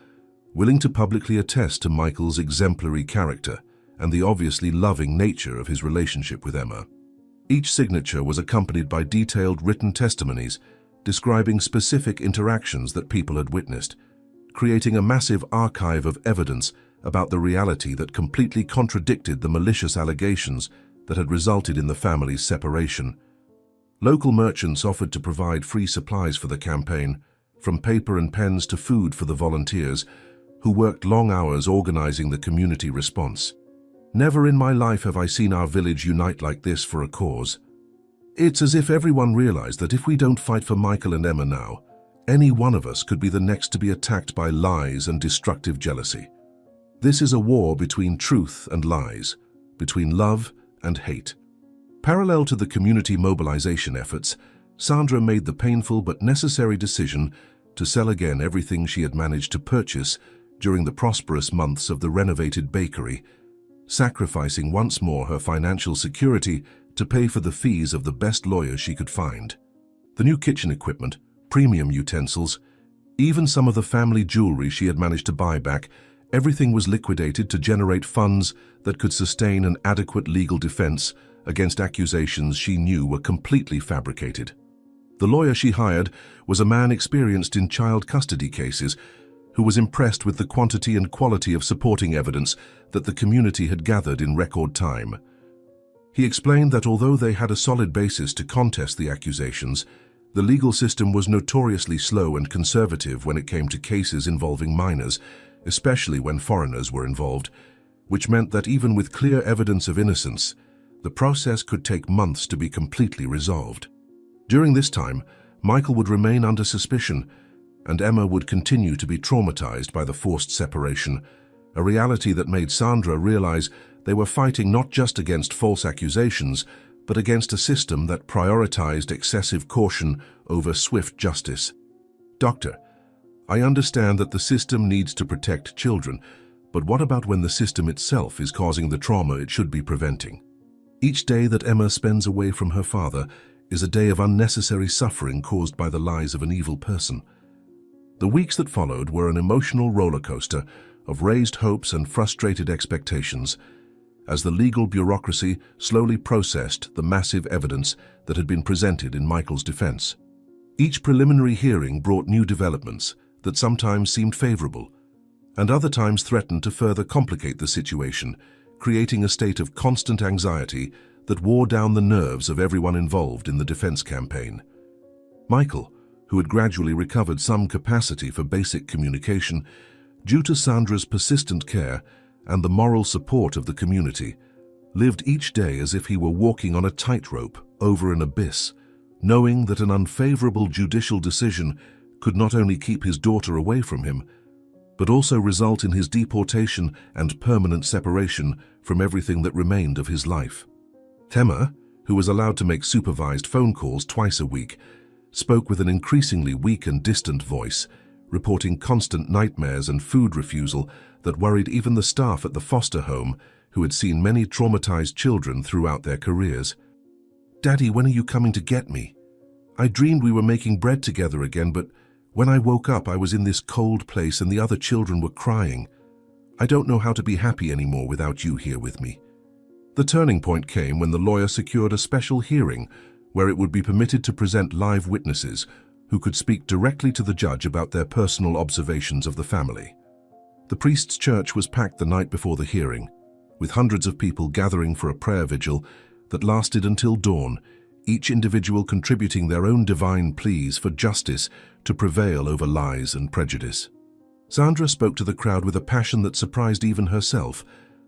willing to publicly attest to Michael's exemplary character and the obviously loving nature of his relationship with Emma. Each signature was accompanied by detailed written testimonies describing specific interactions that people had witnessed, creating a massive archive of evidence about the reality that completely contradicted the malicious allegations that had resulted in the family's separation. Local merchants offered to provide free supplies for the campaign, from paper and pens to food for the volunteers, who worked long hours organizing the community response. Never in my life have I seen our village unite like this for a cause. It's as if everyone realized that if we don't fight for Michael and Emma now, any one of us could be the next to be attacked by lies and destructive jealousy. This is a war between truth and lies, between love and hate. Parallel to the community mobilization efforts, Sandra made the painful but necessary decision to sell again everything she had managed to purchase during the prosperous months of the renovated bakery, sacrificing once more her financial security to pay for the fees of the best lawyers she could find. The new kitchen equipment, premium utensils, even some of the family jewelry she had managed to buy back, everything was liquidated to generate funds that could sustain an adequate legal defense against accusations she knew were completely fabricated. The lawyer she hired was a man experienced in child custody cases who was impressed with the quantity and quality of supporting evidence that the community had gathered in record time. He explained that although they had a solid basis to contest the accusations, the legal system was notoriously slow and conservative when it came to cases involving minors, especially when foreigners were involved, which meant that even with clear evidence of innocence, the process could take months to be completely resolved. During this time, Michael would remain under suspicion, and Emma would continue to be traumatized by the forced separation, a reality that made Sandra realize they were fighting not just against false accusations, but against a system that prioritized excessive caution over swift justice. "Doctor, I understand that the system needs to protect children, but what about when the system itself is causing the trauma it should be preventing? Each day that Emma spends away from her father is a day of unnecessary suffering caused by the lies of an evil person." The weeks that followed were an emotional roller coaster of raised hopes and frustrated expectations, as the legal bureaucracy slowly processed the massive evidence that had been presented in Michael's defense. Each preliminary hearing brought new developments that sometimes seemed favorable, and other times threatened to further complicate the situation, creating a state of constant anxiety that wore down the nerves of everyone involved in the defense campaign. Michael, who had gradually recovered some capacity for basic communication, due to Sandra's persistent care and the moral support of the community, lived each day as if he were walking on a tightrope over an abyss, knowing that an unfavorable judicial decision could not only keep his daughter away from him, but also result in his deportation and permanent separation from everything that remained of his life. Emma, who was allowed to make supervised phone calls twice a week, spoke with an increasingly weak and distant voice, reporting constant nightmares and food refusal that worried even the staff at the foster home, who had seen many traumatized children throughout their careers. "Daddy, when are you coming to get me? I dreamed we were making bread together again, but when I woke up I was in this cold place and the other children were crying. I don't know how to be happy anymore without you here with me." The turning point came when the lawyer secured a special hearing where it would be permitted to present live witnesses who could speak directly to the judge about their personal observations of the family. The priest's church was packed the night before the hearing, with hundreds of people gathering for a prayer vigil that lasted until dawn, each individual contributing their own divine pleas for justice to prevail over lies and prejudice. Sandra spoke to the crowd with a passion that surprised even herself,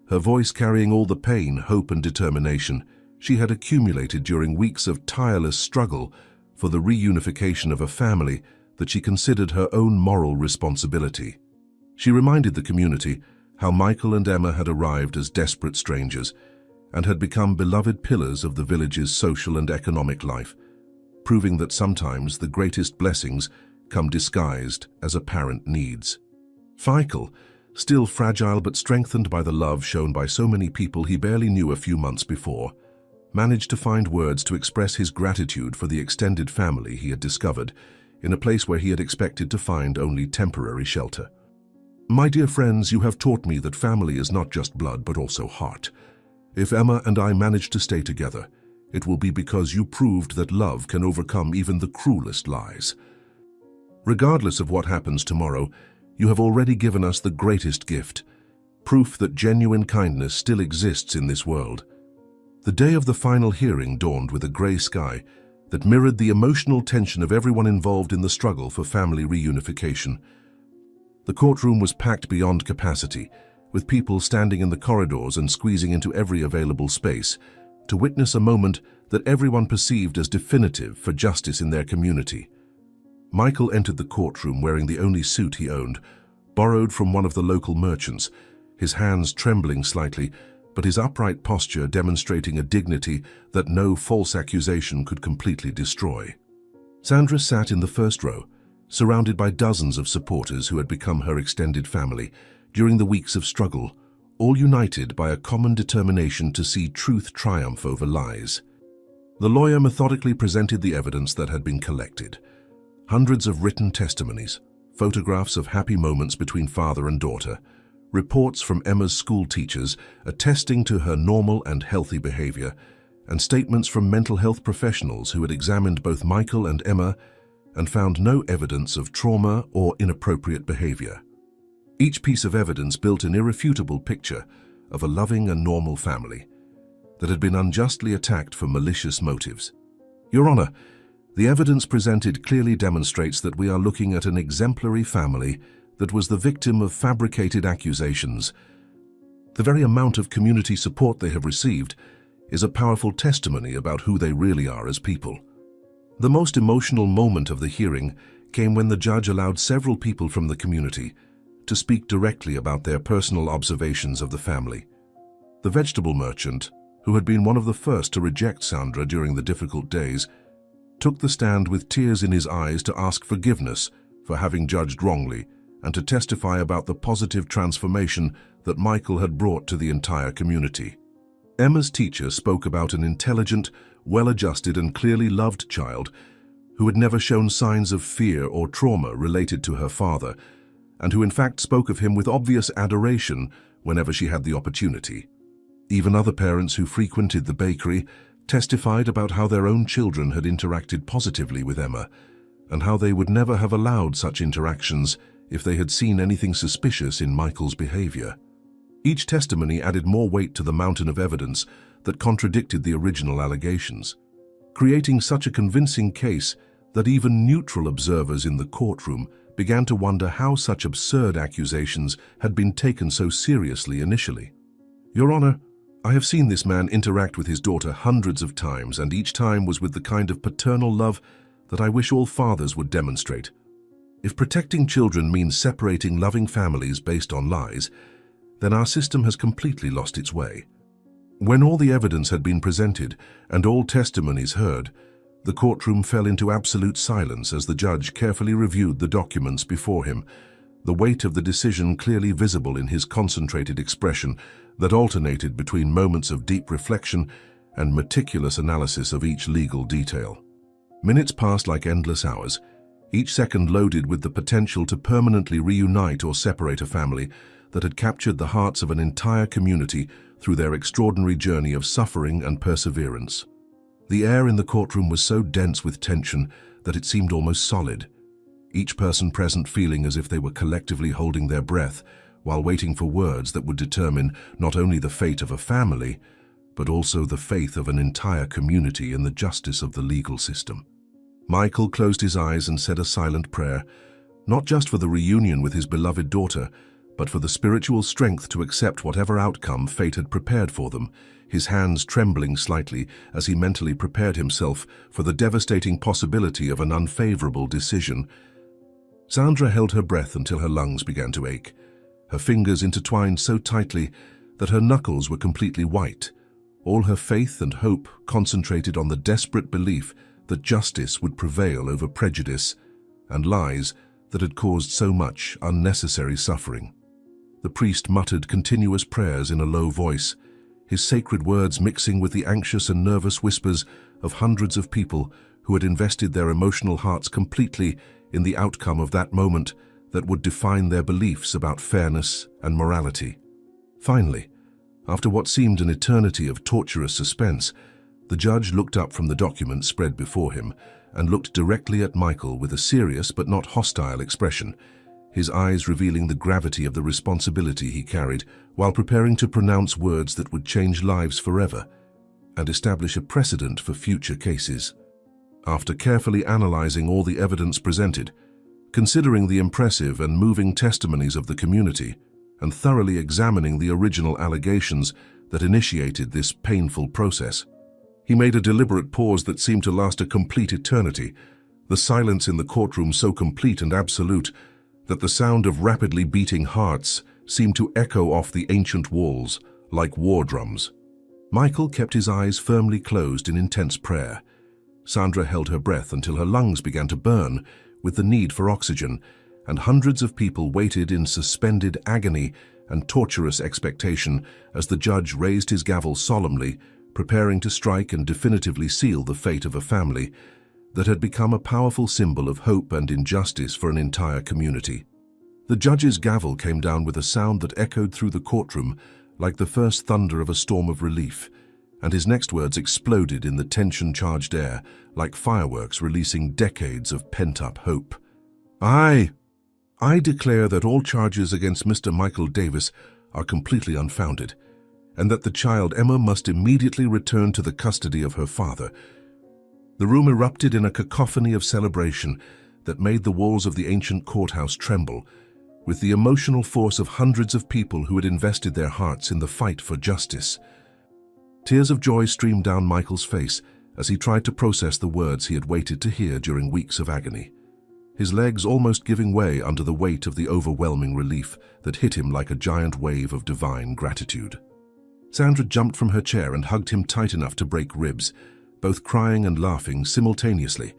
her voice carrying all the pain, hope, and determination she had accumulated during weeks of tireless struggle for the reunification of a family that she considered her own moral responsibility. She reminded the community how Michael and Emma had arrived as desperate strangers and had become beloved pillars of the village's social and economic life, proving that sometimes the greatest blessings come disguised as apparent needs. Michael, still fragile but strengthened by the love shown by so many people he barely knew a few months before, managed to find words to express his gratitude for the extended family he had discovered in a place where he had expected to find only temporary shelter. "My dear friends, you have taught me that family is not just blood but also heart. If Emma and I manage to stay together, it will be because you proved that love can overcome even the cruelest lies. Regardless of what happens tomorrow, you have already given us the greatest gift, proof that genuine kindness still exists in this world." The day of the final hearing dawned with a grey sky that mirrored the emotional tension of everyone involved in the struggle for family reunification. The courtroom was packed beyond capacity, with people standing in the corridors and squeezing into every available space to witness a moment that everyone perceived as definitive for justice in their community. Michael entered the courtroom wearing the only suit he owned, borrowed from one of the local merchants, his hands trembling slightly, but his upright posture demonstrating a dignity that no false accusation could completely destroy. Sandra sat in the first row, surrounded by dozens of supporters who had become her extended family during the weeks of struggle, all united by a common determination to see truth triumph over lies. The lawyer methodically presented the evidence that had been collected. Hundreds of written testimonies, photographs of happy moments between father and daughter, reports from Emma's school teachers attesting to her normal and healthy behavior, and statements from mental health professionals who had examined both Michael and Emma and found no evidence of trauma or inappropriate behavior. Each piece of evidence built an irrefutable picture of a loving and normal family that had been unjustly attacked for malicious motives. Your Honor, the evidence presented clearly demonstrates that we are looking at an exemplary family that was the victim of fabricated accusations. The very amount of community support they have received is a powerful testimony about who they really are as people. The most emotional moment of the hearing came when the judge allowed several people from the community to speak directly about their personal observations of the family. The vegetable merchant, who had been one of the first to reject Sandra during the difficult days, took the stand with tears in his eyes to ask forgiveness for having judged wrongly and to testify about the positive transformation that Michael had brought to the entire community. Emma's teacher spoke about an intelligent, well-adjusted and clearly loved child who had never shown signs of fear or trauma related to her father, and who in fact spoke of him with obvious adoration whenever she had the opportunity. Even other parents who frequented the bakery testified about how their own children had interacted positively with Emma, and how they would never have allowed such interactions if they had seen anything suspicious in Michael's behavior. Each testimony added more weight to the mountain of evidence that contradicted the original allegations, creating such a convincing case that even neutral observers in the courtroom began to wonder how such absurd accusations had been taken so seriously initially. Your Honor, I have seen this man interact with his daughter hundreds of times, and each time was with the kind of paternal love that I wish all fathers would demonstrate. If protecting children means separating loving families based on lies, then our system has completely lost its way. When all the evidence had been presented and all testimonies heard, the courtroom fell into absolute silence as the judge carefully reviewed the documents before him, the weight of the decision clearly visible in his concentrated expression that alternated between moments of deep reflection and meticulous analysis of each legal detail. Minutes passed like endless hours, each second loaded with the potential to permanently reunite or separate a family that had captured the hearts of an entire community through their extraordinary journey of suffering and perseverance. The air in the courtroom was so dense with tension that it seemed almost solid, each person present feeling as if they were collectively holding their breath while waiting for words that would determine not only the fate of a family, but also the faith of an entire community in the justice of the legal system. Michael closed his eyes and said a silent prayer, not just for the reunion with his beloved daughter, but for the spiritual strength to accept whatever outcome fate had prepared for them, his hands trembling slightly as he mentally prepared himself for the devastating possibility of an unfavorable decision Sandra held her breath until her lungs began to ache, her fingers intertwined so tightly that her knuckles were completely white, all her faith and hope concentrated on the desperate belief that justice would prevail over prejudice and lies that had caused so much unnecessary suffering. The priest muttered continuous prayers in a low voice, his sacred words mixing with the anxious and nervous whispers of hundreds of people who had invested their emotional hearts completely in the outcome of that moment that would define their beliefs about fairness and morality. Finally, after what seemed an eternity of torturous suspense, the judge looked up from the document spread before him and looked directly at Michael with a serious but not hostile expression, his eyes revealing the gravity of the responsibility he carried while preparing to pronounce words that would change lives forever and establish a precedent for future cases. After carefully analyzing all the evidence presented, considering the impressive and moving testimonies of the community, and thoroughly examining the original allegations that initiated this painful process, he made a deliberate pause that seemed to last a complete eternity, the silence in the courtroom so complete and absolute that the sound of rapidly beating hearts seemed to echo off the ancient walls like war drums. Michael kept his eyes firmly closed in intense prayer. Sandra held her breath until her lungs began to burn with the need for oxygen, and hundreds of people waited in suspended agony and torturous expectation as the judge raised his gavel solemnly, preparing to strike and definitively seal the fate of a family that had become a powerful symbol of hope and injustice for an entire community. The judge's gavel came down with a sound that echoed through the courtroom like the first thunder of a storm of relief, and his next words exploded in the tension-charged air like fireworks releasing decades of pent-up hope. I declare that all charges against Mr. Michael Davis are completely unfounded, and that the child Emma must immediately return to the custody of her father. The room erupted in a cacophony of celebration that made the walls of the ancient courthouse tremble, with the emotional force of hundreds of people who had invested their hearts in the fight for justice. Tears of joy streamed down Michael's face as he tried to process the words he had waited to hear during weeks of agony, his legs almost giving way under the weight of the overwhelming relief that hit him like a giant wave of divine gratitude. Sandra jumped from her chair and hugged him tight enough to break ribs, both crying and laughing simultaneously,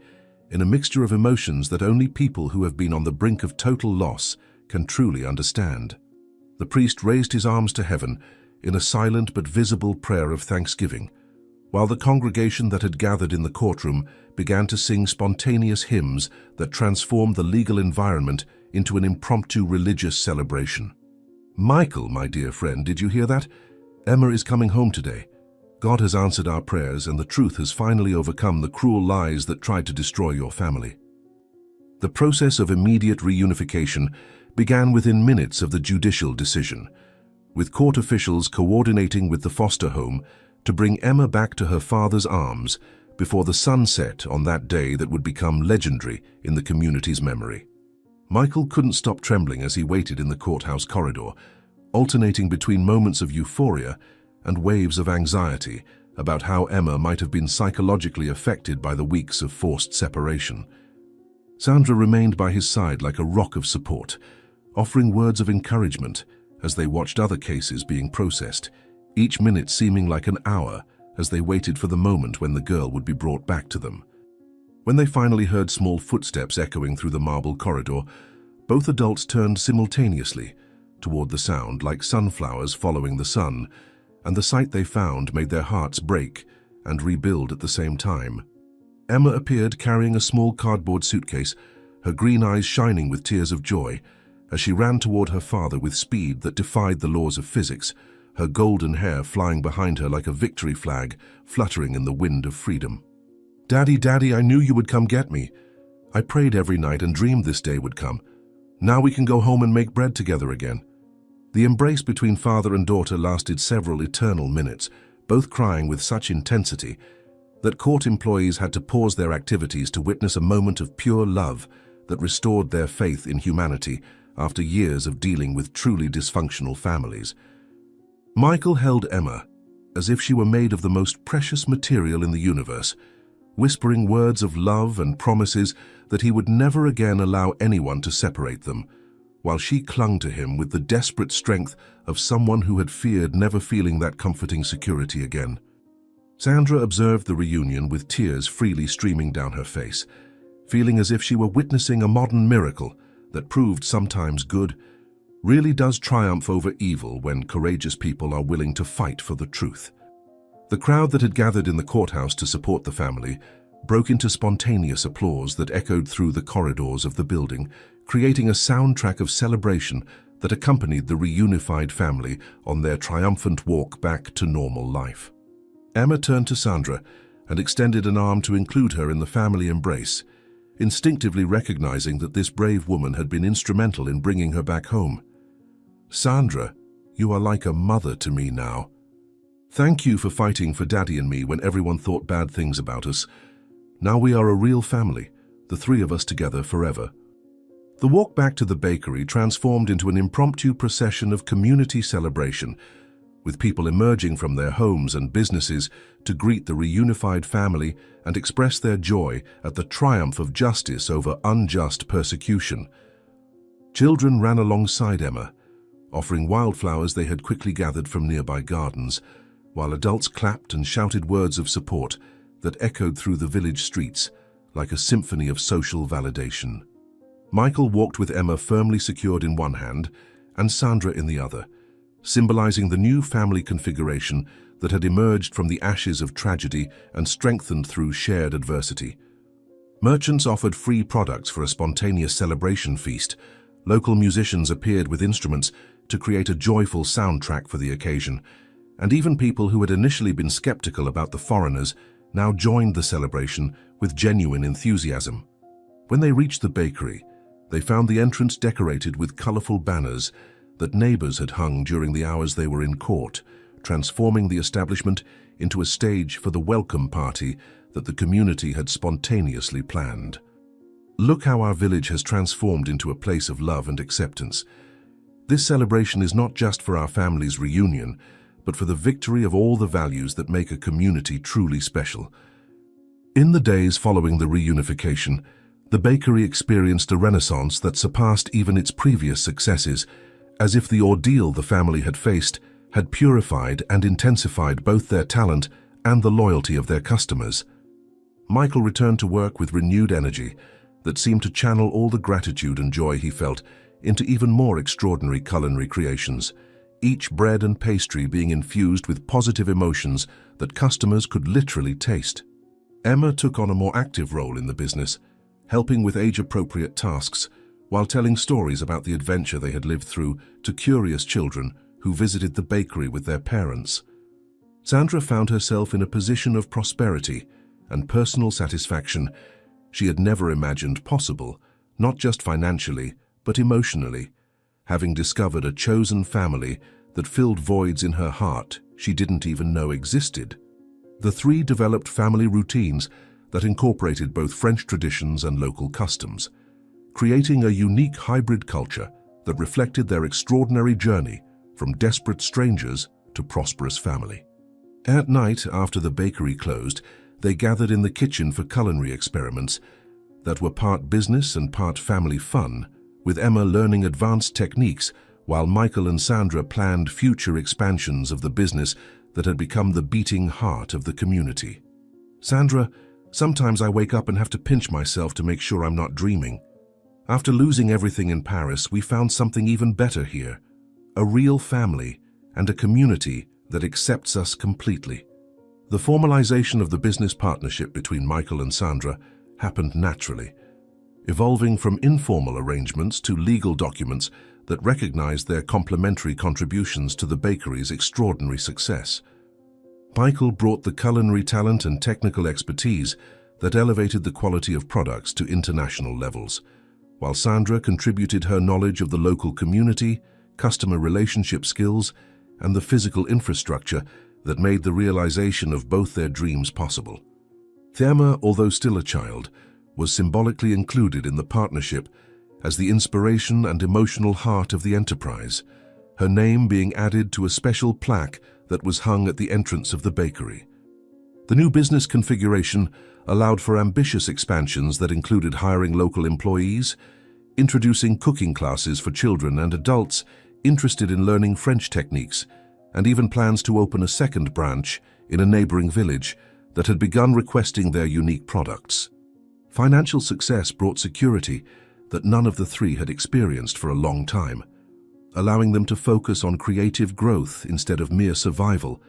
in a mixture of emotions that only people who have been on the brink of total loss can truly understand. The priest raised his arms to heaven in a silent but visible prayer of thanksgiving, while the congregation that had gathered in the courtroom began to sing spontaneous hymns that transformed the legal environment into an impromptu religious celebration. "Michael, my dear friend, did you hear that? Emma is coming home today. God has answered our prayers, and the truth has finally overcome the cruel lies that tried to destroy your family." The process of immediate reunification began within minutes of the judicial decision, with court officials coordinating with the foster home to bring Emma back to her father's arms before the sun set on that day that would become legendary in the community's memory. Michael couldn't stop trembling as he waited in the courthouse corridor, alternating between moments of euphoria and waves of anxiety about how Emma might have been psychologically affected by the weeks of forced separation. Sandra remained by his side like a rock of support, offering words of encouragement as they watched other cases being processed, each minute seeming like an hour as they waited for the moment when the girl would be brought back to them. When they finally heard small footsteps echoing through the marble corridor, both adults turned simultaneously toward the sound like sunflowers following the sun, and the sight they found made their hearts break and rebuild at the same time. Emma appeared carrying a small cardboard suitcase, her green eyes shining with tears of joy as she ran toward her father with speed that defied the laws of physics, her golden hair flying behind her like a victory flag fluttering in the wind of freedom. "Daddy, Daddy, I knew you would come get me. I prayed every night and dreamed this day would come. Now we can go home and make bread together again." The embrace between father and daughter lasted several eternal minutes, both crying with such intensity that court employees had to pause their activities to witness a moment of pure love that restored their faith in humanity after years of dealing with truly dysfunctional families. Michael held Emma as if she were made of the most precious material in the universe, whispering words of love and promises that he would never again allow anyone to separate them, while she clung to him with the desperate strength of someone who had feared never feeling that comforting security again. Sandra observed the reunion with tears freely streaming down her face, feeling as if she were witnessing a modern miracle that proved sometimes good really does triumph over evil when courageous people are willing to fight for the truth. The crowd that had gathered in the courthouse to support the family broke into spontaneous applause that echoed through the corridors of the building, creating a soundtrack of celebration that accompanied the reunified family on their triumphant walk back to normal life. Emma turned to Sandra and extended an arm to include her in the family embrace, instinctively recognizing that this brave woman had been instrumental in bringing her back home. "Sandra, you are like a mother to me now. Thank you for fighting for Daddy and me when everyone thought bad things about us. Now we are a real family, the three of us together forever." The walk back to the bakery transformed into an impromptu procession of community celebration, with people emerging from their homes and businesses to greet the reunified family and express their joy at the triumph of justice over unjust persecution. Children ran alongside Emma, offering wildflowers they had quickly gathered from nearby gardens, while adults clapped and shouted words of support that echoed through the village streets like a symphony of social validation. Michael walked with Emma firmly secured in one hand and Sandra in the other, symbolizing the new family configuration that had emerged from the ashes of tragedy and strengthened through shared adversity. Merchants offered free products for a spontaneous celebration feast. Local musicians appeared with instruments to create a joyful soundtrack for the occasion, and even people who had initially been skeptical about the foreigners now joined the celebration with genuine enthusiasm. When they reached the bakery, they found the entrance decorated with colorful banners that neighbors had hung during the hours they were in court, transforming the establishment into a stage for the welcome party that the community had spontaneously planned. "Look how our village has transformed into a place of love and acceptance. This celebration is not just for our family's reunion, but for the victory of all the values that make a community truly special." In the days following the reunification, the bakery experienced a renaissance that surpassed even its previous successes, as if the ordeal the family had faced had purified and intensified both their talent and the loyalty of their customers. Michael returned to work with renewed energy that seemed to channel all the gratitude and joy he felt into even more extraordinary culinary creations, each bread and pastry being infused with positive emotions that customers could literally taste. Emma took on a more active role in the business, helping with age-appropriate tasks while telling stories about the adventure they had lived through to curious children who visited the bakery with their parents. Sandra found herself in a position of prosperity and personal satisfaction she had never imagined possible, not just financially, but emotionally, having discovered a chosen family that filled voids in her heart she didn't even know existed. The three developed family routines that incorporated both French traditions and local customs, creating a unique hybrid culture that reflected their extraordinary journey from desperate strangers to prosperous family. At night, after the bakery closed, they gathered in the kitchen for culinary experiments that were part business and part family fun, with Emma learning advanced techniques while Michael and Sandra planned future expansions of the business that had become the beating heart of the community. "Sandra, sometimes I wake up and have to pinch myself to make sure I'm not dreaming. After losing everything in Paris, we found something even better here, a real family and a community that accepts us completely." The formalization of the business partnership between Michael and Sandra happened naturally, evolving from informal arrangements to legal documents that recognized their complementary contributions to the bakery's extraordinary success. Michael brought the culinary talent and technical expertise that elevated the quality of products to international levels, while Sandra contributed her knowledge of the local community, customer relationship skills, and the physical infrastructure that made the realization of both their dreams possible. Emma, although still a child, was symbolically included in the partnership as the inspiration and emotional heart of the enterprise, her name being added to a special plaque that was hung at the entrance of the bakery. The new business configuration allowed for ambitious expansions that included hiring local employees, introducing cooking classes for children and adults interested in learning French techniques, and even plans to open a second branch in a neighboring village that had begun requesting their unique products. Financial success brought security that none of the three had experienced for a long time, allowing them to focus on creative growth instead of mere survival,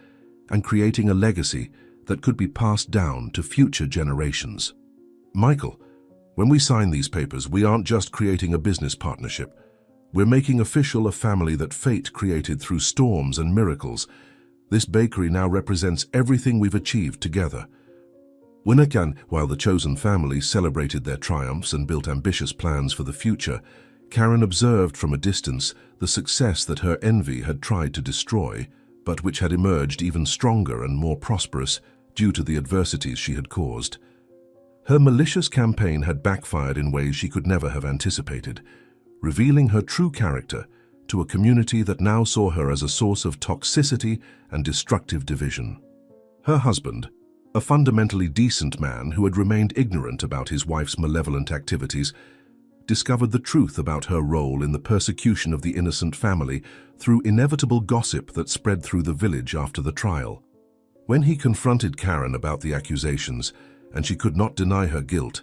and creating a legacy that could be passed down to future generations. Michael, when we sign these papers, we aren't just creating a business partnership. We're making official a family that fate created through storms and miracles. This bakery now represents everything we've achieved together. While the chosen family celebrated their triumphs and built ambitious plans for the future, Karen observed from a distance the success that her envy had tried to destroy, but which had emerged even stronger and more prosperous due to the adversities she had caused. Her malicious campaign had backfired in ways she could never have anticipated, revealing her true character to a community that now saw her as a source of toxicity and destructive division. Her husband, a fundamentally decent man who had remained ignorant about his wife's malevolent activities, discovered the truth about her role in the persecution of the innocent family through inevitable gossip that spread through the village after the trial. When he confronted Karen about the accusations, and she could not deny her guilt,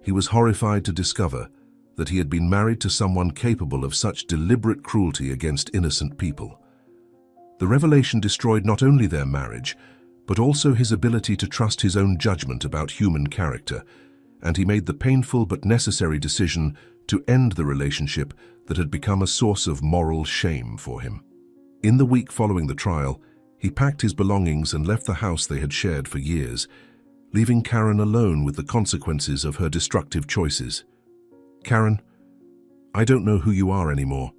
he was horrified to discover that he had been married to someone capable of such deliberate cruelty against innocent people. The revelation destroyed not only their marriage, but also his ability to trust his own judgment about human character, and he made the painful but necessary decision to end the relationship that had become a source of moral shame for him. In the week following the trial, he packed his belongings and left the house they had shared for years, leaving Karen alone with the consequences of her destructive choices. Karen, I don't know who you are anymore.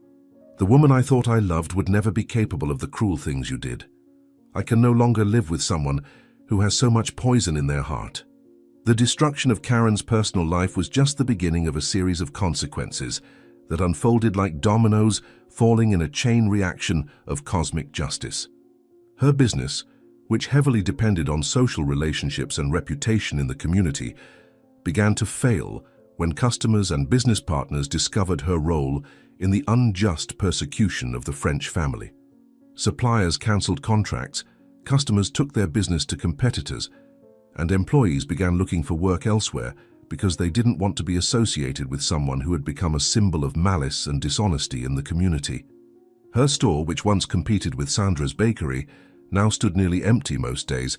The woman I thought I loved would never be capable of the cruel things you did. I can no longer live with someone who has so much poison in their heart. The destruction of Karen's personal life was just the beginning of a series of consequences that unfolded like dominoes falling in a chain reaction of cosmic justice. Her business, which heavily depended on social relationships and reputation in the community, began to fail when customers and business partners discovered her role in the unjust persecution of the French family. Suppliers cancelled contracts, customers took their business to competitors, and employees began looking for work elsewhere because they didn't want to be associated with someone who had become a symbol of malice and dishonesty in the community. Her store, which once competed with Sandra's bakery, now stood nearly empty most days,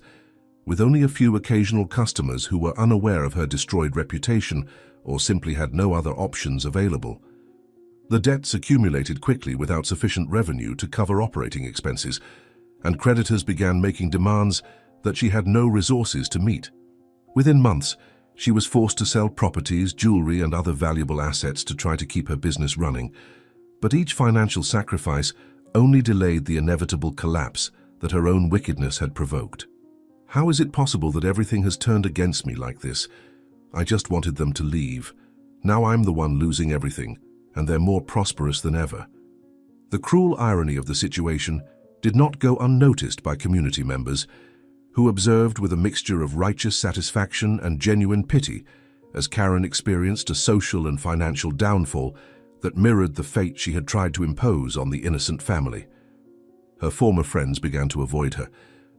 with only a few occasional customers who were unaware of her destroyed reputation or simply had no other options available. The debts accumulated quickly without sufficient revenue to cover operating expenses, and creditors began making demands that she had no resources to meet. Within months, she was forced to sell properties, jewelry, and other valuable assets to try to keep her business running. But each financial sacrifice only delayed the inevitable collapse that her own wickedness had provoked. How is it possible that everything has turned against me like this? I just wanted them to leave. Now I'm the one losing everything, and they're more prosperous than ever. The cruel irony of the situation did not go unnoticed by community members, who observed with a mixture of righteous satisfaction and genuine pity as Karen experienced a social and financial downfall that mirrored the fate she had tried to impose on the innocent family. Her former friends began to avoid her,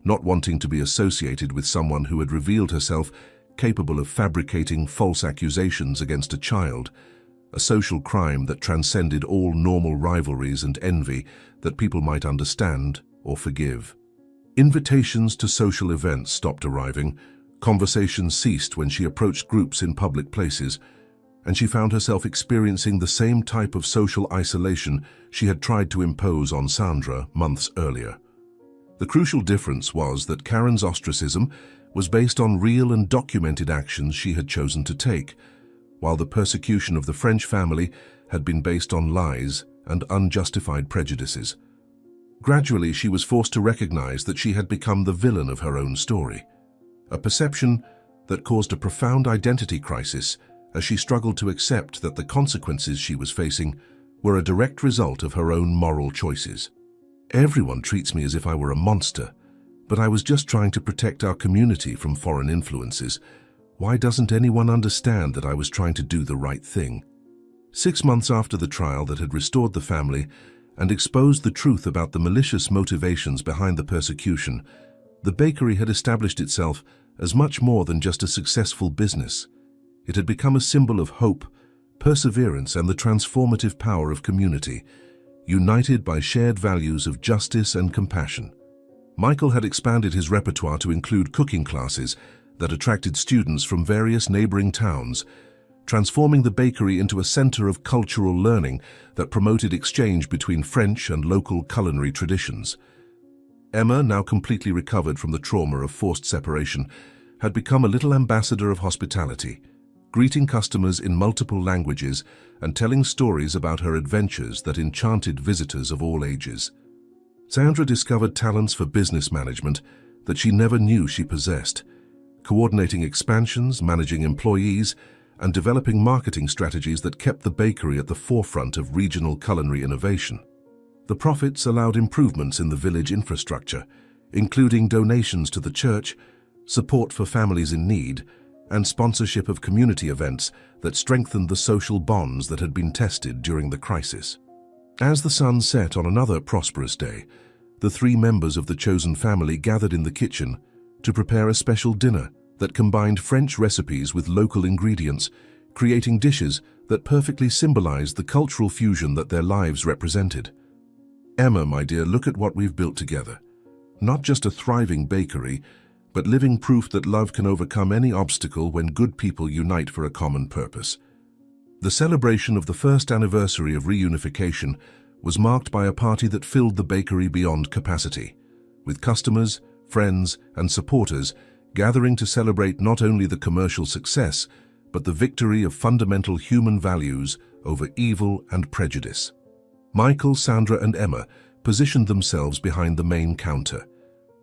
not wanting to be associated with someone who had revealed herself capable of fabricating false accusations against a child, a social crime that transcended all normal rivalries and envy that people might understand or forgive. Invitations to social events stopped arriving, conversations ceased when she approached groups in public places, and she found herself experiencing the same type of social isolation she had tried to impose on Sandra months earlier. The crucial difference was that Karen's ostracism was based on real and documented actions she had chosen to take, while the persecution of the French family had been based on lies and unjustified prejudices. Gradually, she was forced to recognize that she had become the villain of her own story, a perception that caused a profound identity crisis as she struggled to accept that the consequences she was facing were a direct result of her own moral choices. Everyone treats me as if I were a monster. But I was just trying to protect our community from foreign influences. Why doesn't anyone understand that I was trying to do the right thing? 6 months after the trial that had restored the family and exposed the truth about the malicious motivations behind the persecution, the bakery had established itself as much more than just a successful business. It had become a symbol of hope, perseverance, and the transformative power of community, united by shared values of justice and compassion. Michael had expanded his repertoire to include cooking classes that attracted students from various neighboring towns, transforming the bakery into a center of cultural learning that promoted exchange between French and local culinary traditions. Emma, now completely recovered from the trauma of forced separation, had become a little ambassador of hospitality, greeting customers in multiple languages and telling stories about her adventures that enchanted visitors of all ages. Sandra discovered talents for business management that she never knew she possessed, coordinating expansions, managing employees, and developing marketing strategies that kept the bakery at the forefront of regional culinary innovation. The profits allowed improvements in the village infrastructure, including donations to the church, support for families in need, and sponsorship of community events that strengthened the social bonds that had been tested during the crisis. As the sun set on another prosperous day, the 3 members of the chosen family gathered in the kitchen to prepare a special dinner that combined French recipes with local ingredients, creating dishes that perfectly symbolized the cultural fusion that their lives represented. Emma, my dear, look at what we've built together. Not just a thriving bakery, but living proof that love can overcome any obstacle when good people unite for a common purpose. The celebration of the first anniversary of reunification was marked by a party that filled the bakery beyond capacity, with customers, friends, and supporters gathering to celebrate not only the commercial success, but the victory of fundamental human values over evil and prejudice. Michael, Sandra, and Emma positioned themselves behind the main counter,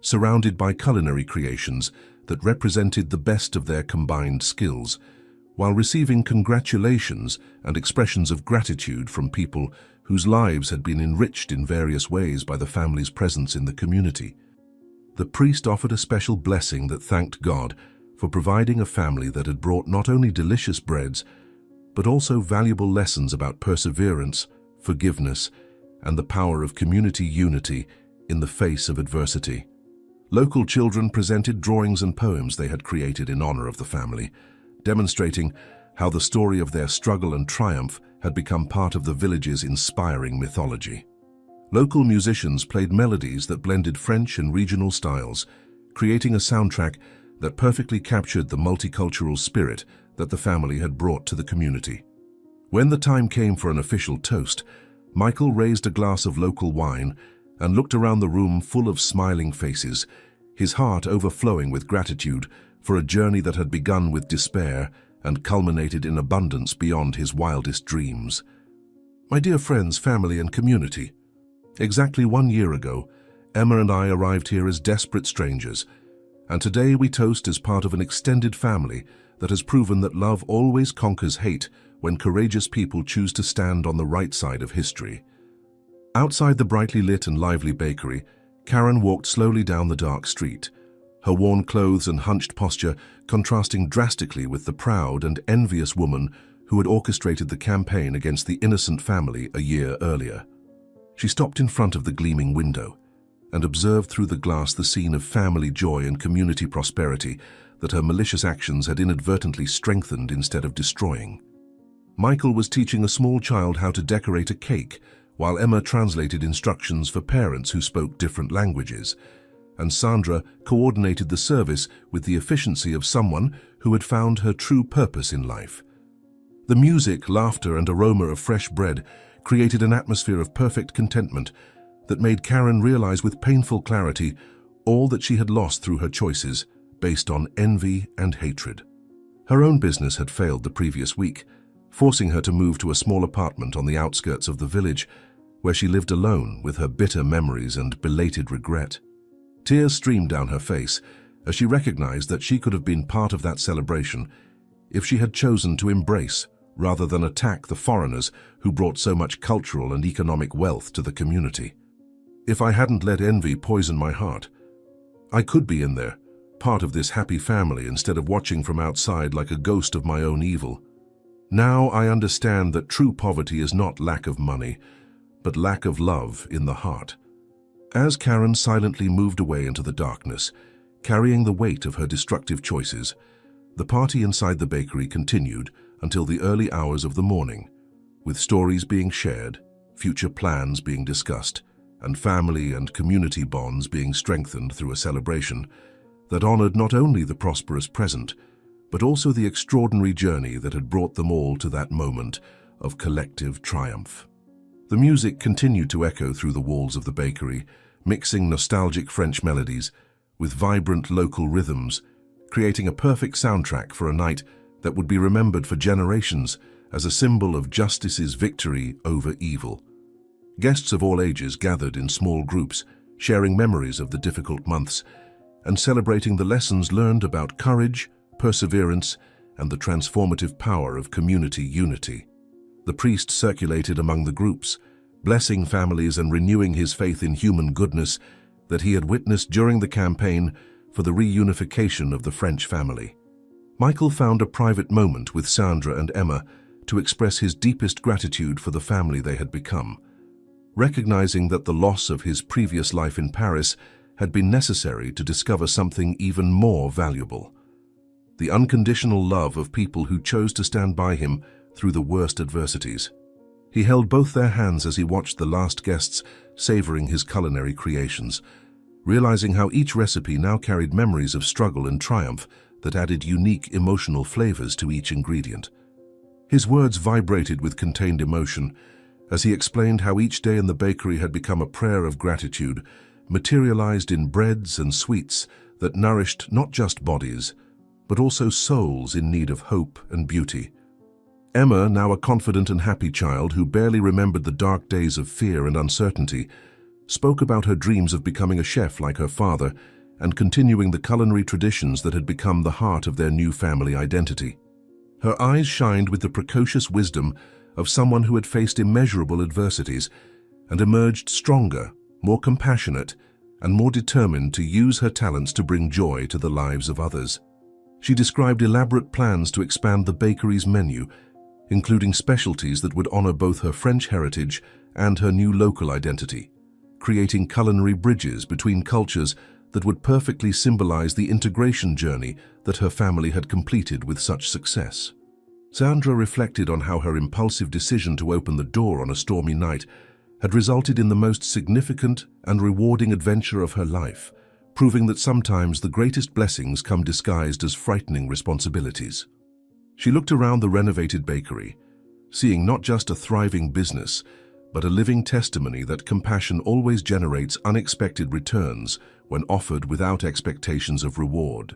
surrounded by culinary creations that represented the best of their combined skills, while receiving congratulations and expressions of gratitude from people whose lives had been enriched in various ways by the family's presence in the community. The priest offered a special blessing that thanked God for providing a family that had brought not only delicious breads, but also valuable lessons about perseverance, forgiveness, and the power of community unity in the face of adversity. Local children presented drawings and poems they had created in honor of the family, demonstrating how the story of their struggle and triumph had become part of the village's inspiring mythology. Local musicians played melodies that blended French and regional styles, creating a soundtrack that perfectly captured the multicultural spirit that the family had brought to the community. When the time came for an official toast, Michael raised a glass of local wine and looked around the room full of smiling faces, his heart overflowing with gratitude for a journey that had begun with despair and culminated in abundance beyond his wildest dreams. My dear friends, family, and community, exactly 1 year ago, Emma and I arrived here as desperate strangers, and today we toast as part of an extended family that has proven that love always conquers hate when courageous people choose to stand on the right side of history. Outside the brightly lit and lively bakery, Karen walked slowly down the dark street, her worn clothes and hunched posture contrasting drastically with the proud and envious woman who had orchestrated the campaign against the innocent family a year earlier. She stopped in front of the gleaming window and observed through the glass the scene of family joy and community prosperity that her malicious actions had inadvertently strengthened instead of destroying. Michael was teaching a small child how to decorate a cake, while Emma translated instructions for parents who spoke different languages, and Sandra coordinated the service with the efficiency of someone who had found her true purpose in life. The music, laughter, and aroma of fresh bread created an atmosphere of perfect contentment that made Karen realize with painful clarity all that she had lost through her choices based on envy and hatred. Her own business had failed the previous week, forcing her to move to a small apartment on the outskirts of the village, where she lived alone with her bitter memories and belated regret. Tears streamed down her face as she recognized that she could have been part of that celebration if she had chosen to embrace rather than attack the foreigners who brought so much cultural and economic wealth to the community. If I hadn't let envy poison my heart, I could be in there, part of this happy family instead of watching from outside like a ghost of my own evil. Now I understand that true poverty is not lack of money, but lack of love in the heart. As Karen silently moved away into the darkness, carrying the weight of her destructive choices, the party inside the bakery continued until the early hours of the morning, with stories being shared, future plans being discussed, and family and community bonds being strengthened through a celebration that honored not only the prosperous present, but also the extraordinary journey that had brought them all to that moment of collective triumph. The music continued to echo through the walls of the bakery, mixing nostalgic French melodies with vibrant local rhythms, creating a perfect soundtrack for a night that would be remembered for generations as a symbol of justice's victory over evil. Guests of all ages gathered in small groups, sharing memories of the difficult months and celebrating the lessons learned about courage, perseverance, and the transformative power of community unity. The priest circulated among the groups, blessing families and renewing his faith in human goodness that he had witnessed during the campaign for the reunification of the French family. Michael found a private moment with Sandra and Emma to express his deepest gratitude for the family they had become, recognizing that the loss of his previous life in Paris had been necessary to discover something even more valuable: the unconditional love of people who chose to stand by him through the worst adversities. He held both their hands as he watched the last guests savoring his culinary creations, realizing how each recipe now carried memories of struggle and triumph that added unique emotional flavors to each ingredient. His words vibrated with contained emotion as he explained how each day in the bakery had become a prayer of gratitude, materialized in breads and sweets that nourished not just bodies, but also souls in need of hope and beauty. Emma, now a confident and happy child who barely remembered the dark days of fear and uncertainty, spoke about her dreams of becoming a chef like her father and continuing the culinary traditions that had become the heart of their new family identity. Her eyes shined with the precocious wisdom of someone who had faced immeasurable adversities and emerged stronger, more compassionate, and more determined to use her talents to bring joy to the lives of others. She described elaborate plans to expand the bakery's menu, including specialties that would honor both her French heritage and her new local identity, creating culinary bridges between cultures that would perfectly symbolize the integration journey that her family had completed with such success. Sandra reflected on how her impulsive decision to open the door on a stormy night had resulted in the most significant and rewarding adventure of her life, proving that sometimes the greatest blessings come disguised as frightening responsibilities. She looked around the renovated bakery, seeing not just a thriving business, but a living testimony that compassion always generates unexpected returns when offered without expectations of reward.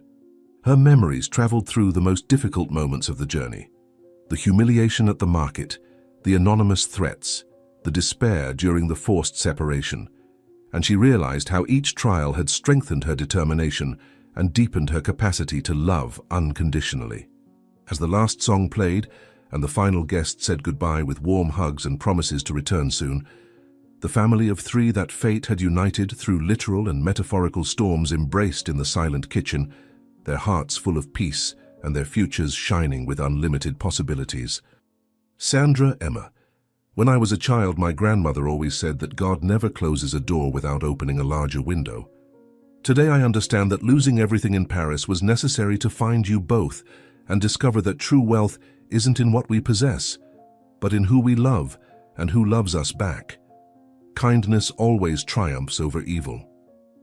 Her memories traveled through the most difficult moments of the journey: the humiliation at the market, the anonymous threats, the despair during the forced separation, and she realized how each trial had strengthened her determination and deepened her capacity to love unconditionally. As the last song played and the final guest said goodbye with warm hugs and promises to return soon, the family of three that fate had united through literal and metaphorical storms embraced in the silent kitchen, their hearts full of peace and their futures shining with unlimited possibilities. Sandra, Emma. When I was a child, my grandmother always said that God never closes a door without opening a larger window. Today I understand that losing everything in Paris was necessary to find you both and discover that true wealth isn't in what we possess, but in who we love and who loves us back. Kindness always triumphs over evil.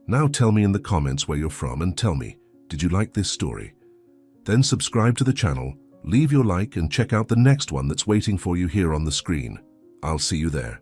Now tell me in the comments where you're from and tell me, did you like this story? Then subscribe to the channel, leave your like and check out the next one that's waiting for you here on the screen. I'll see you there.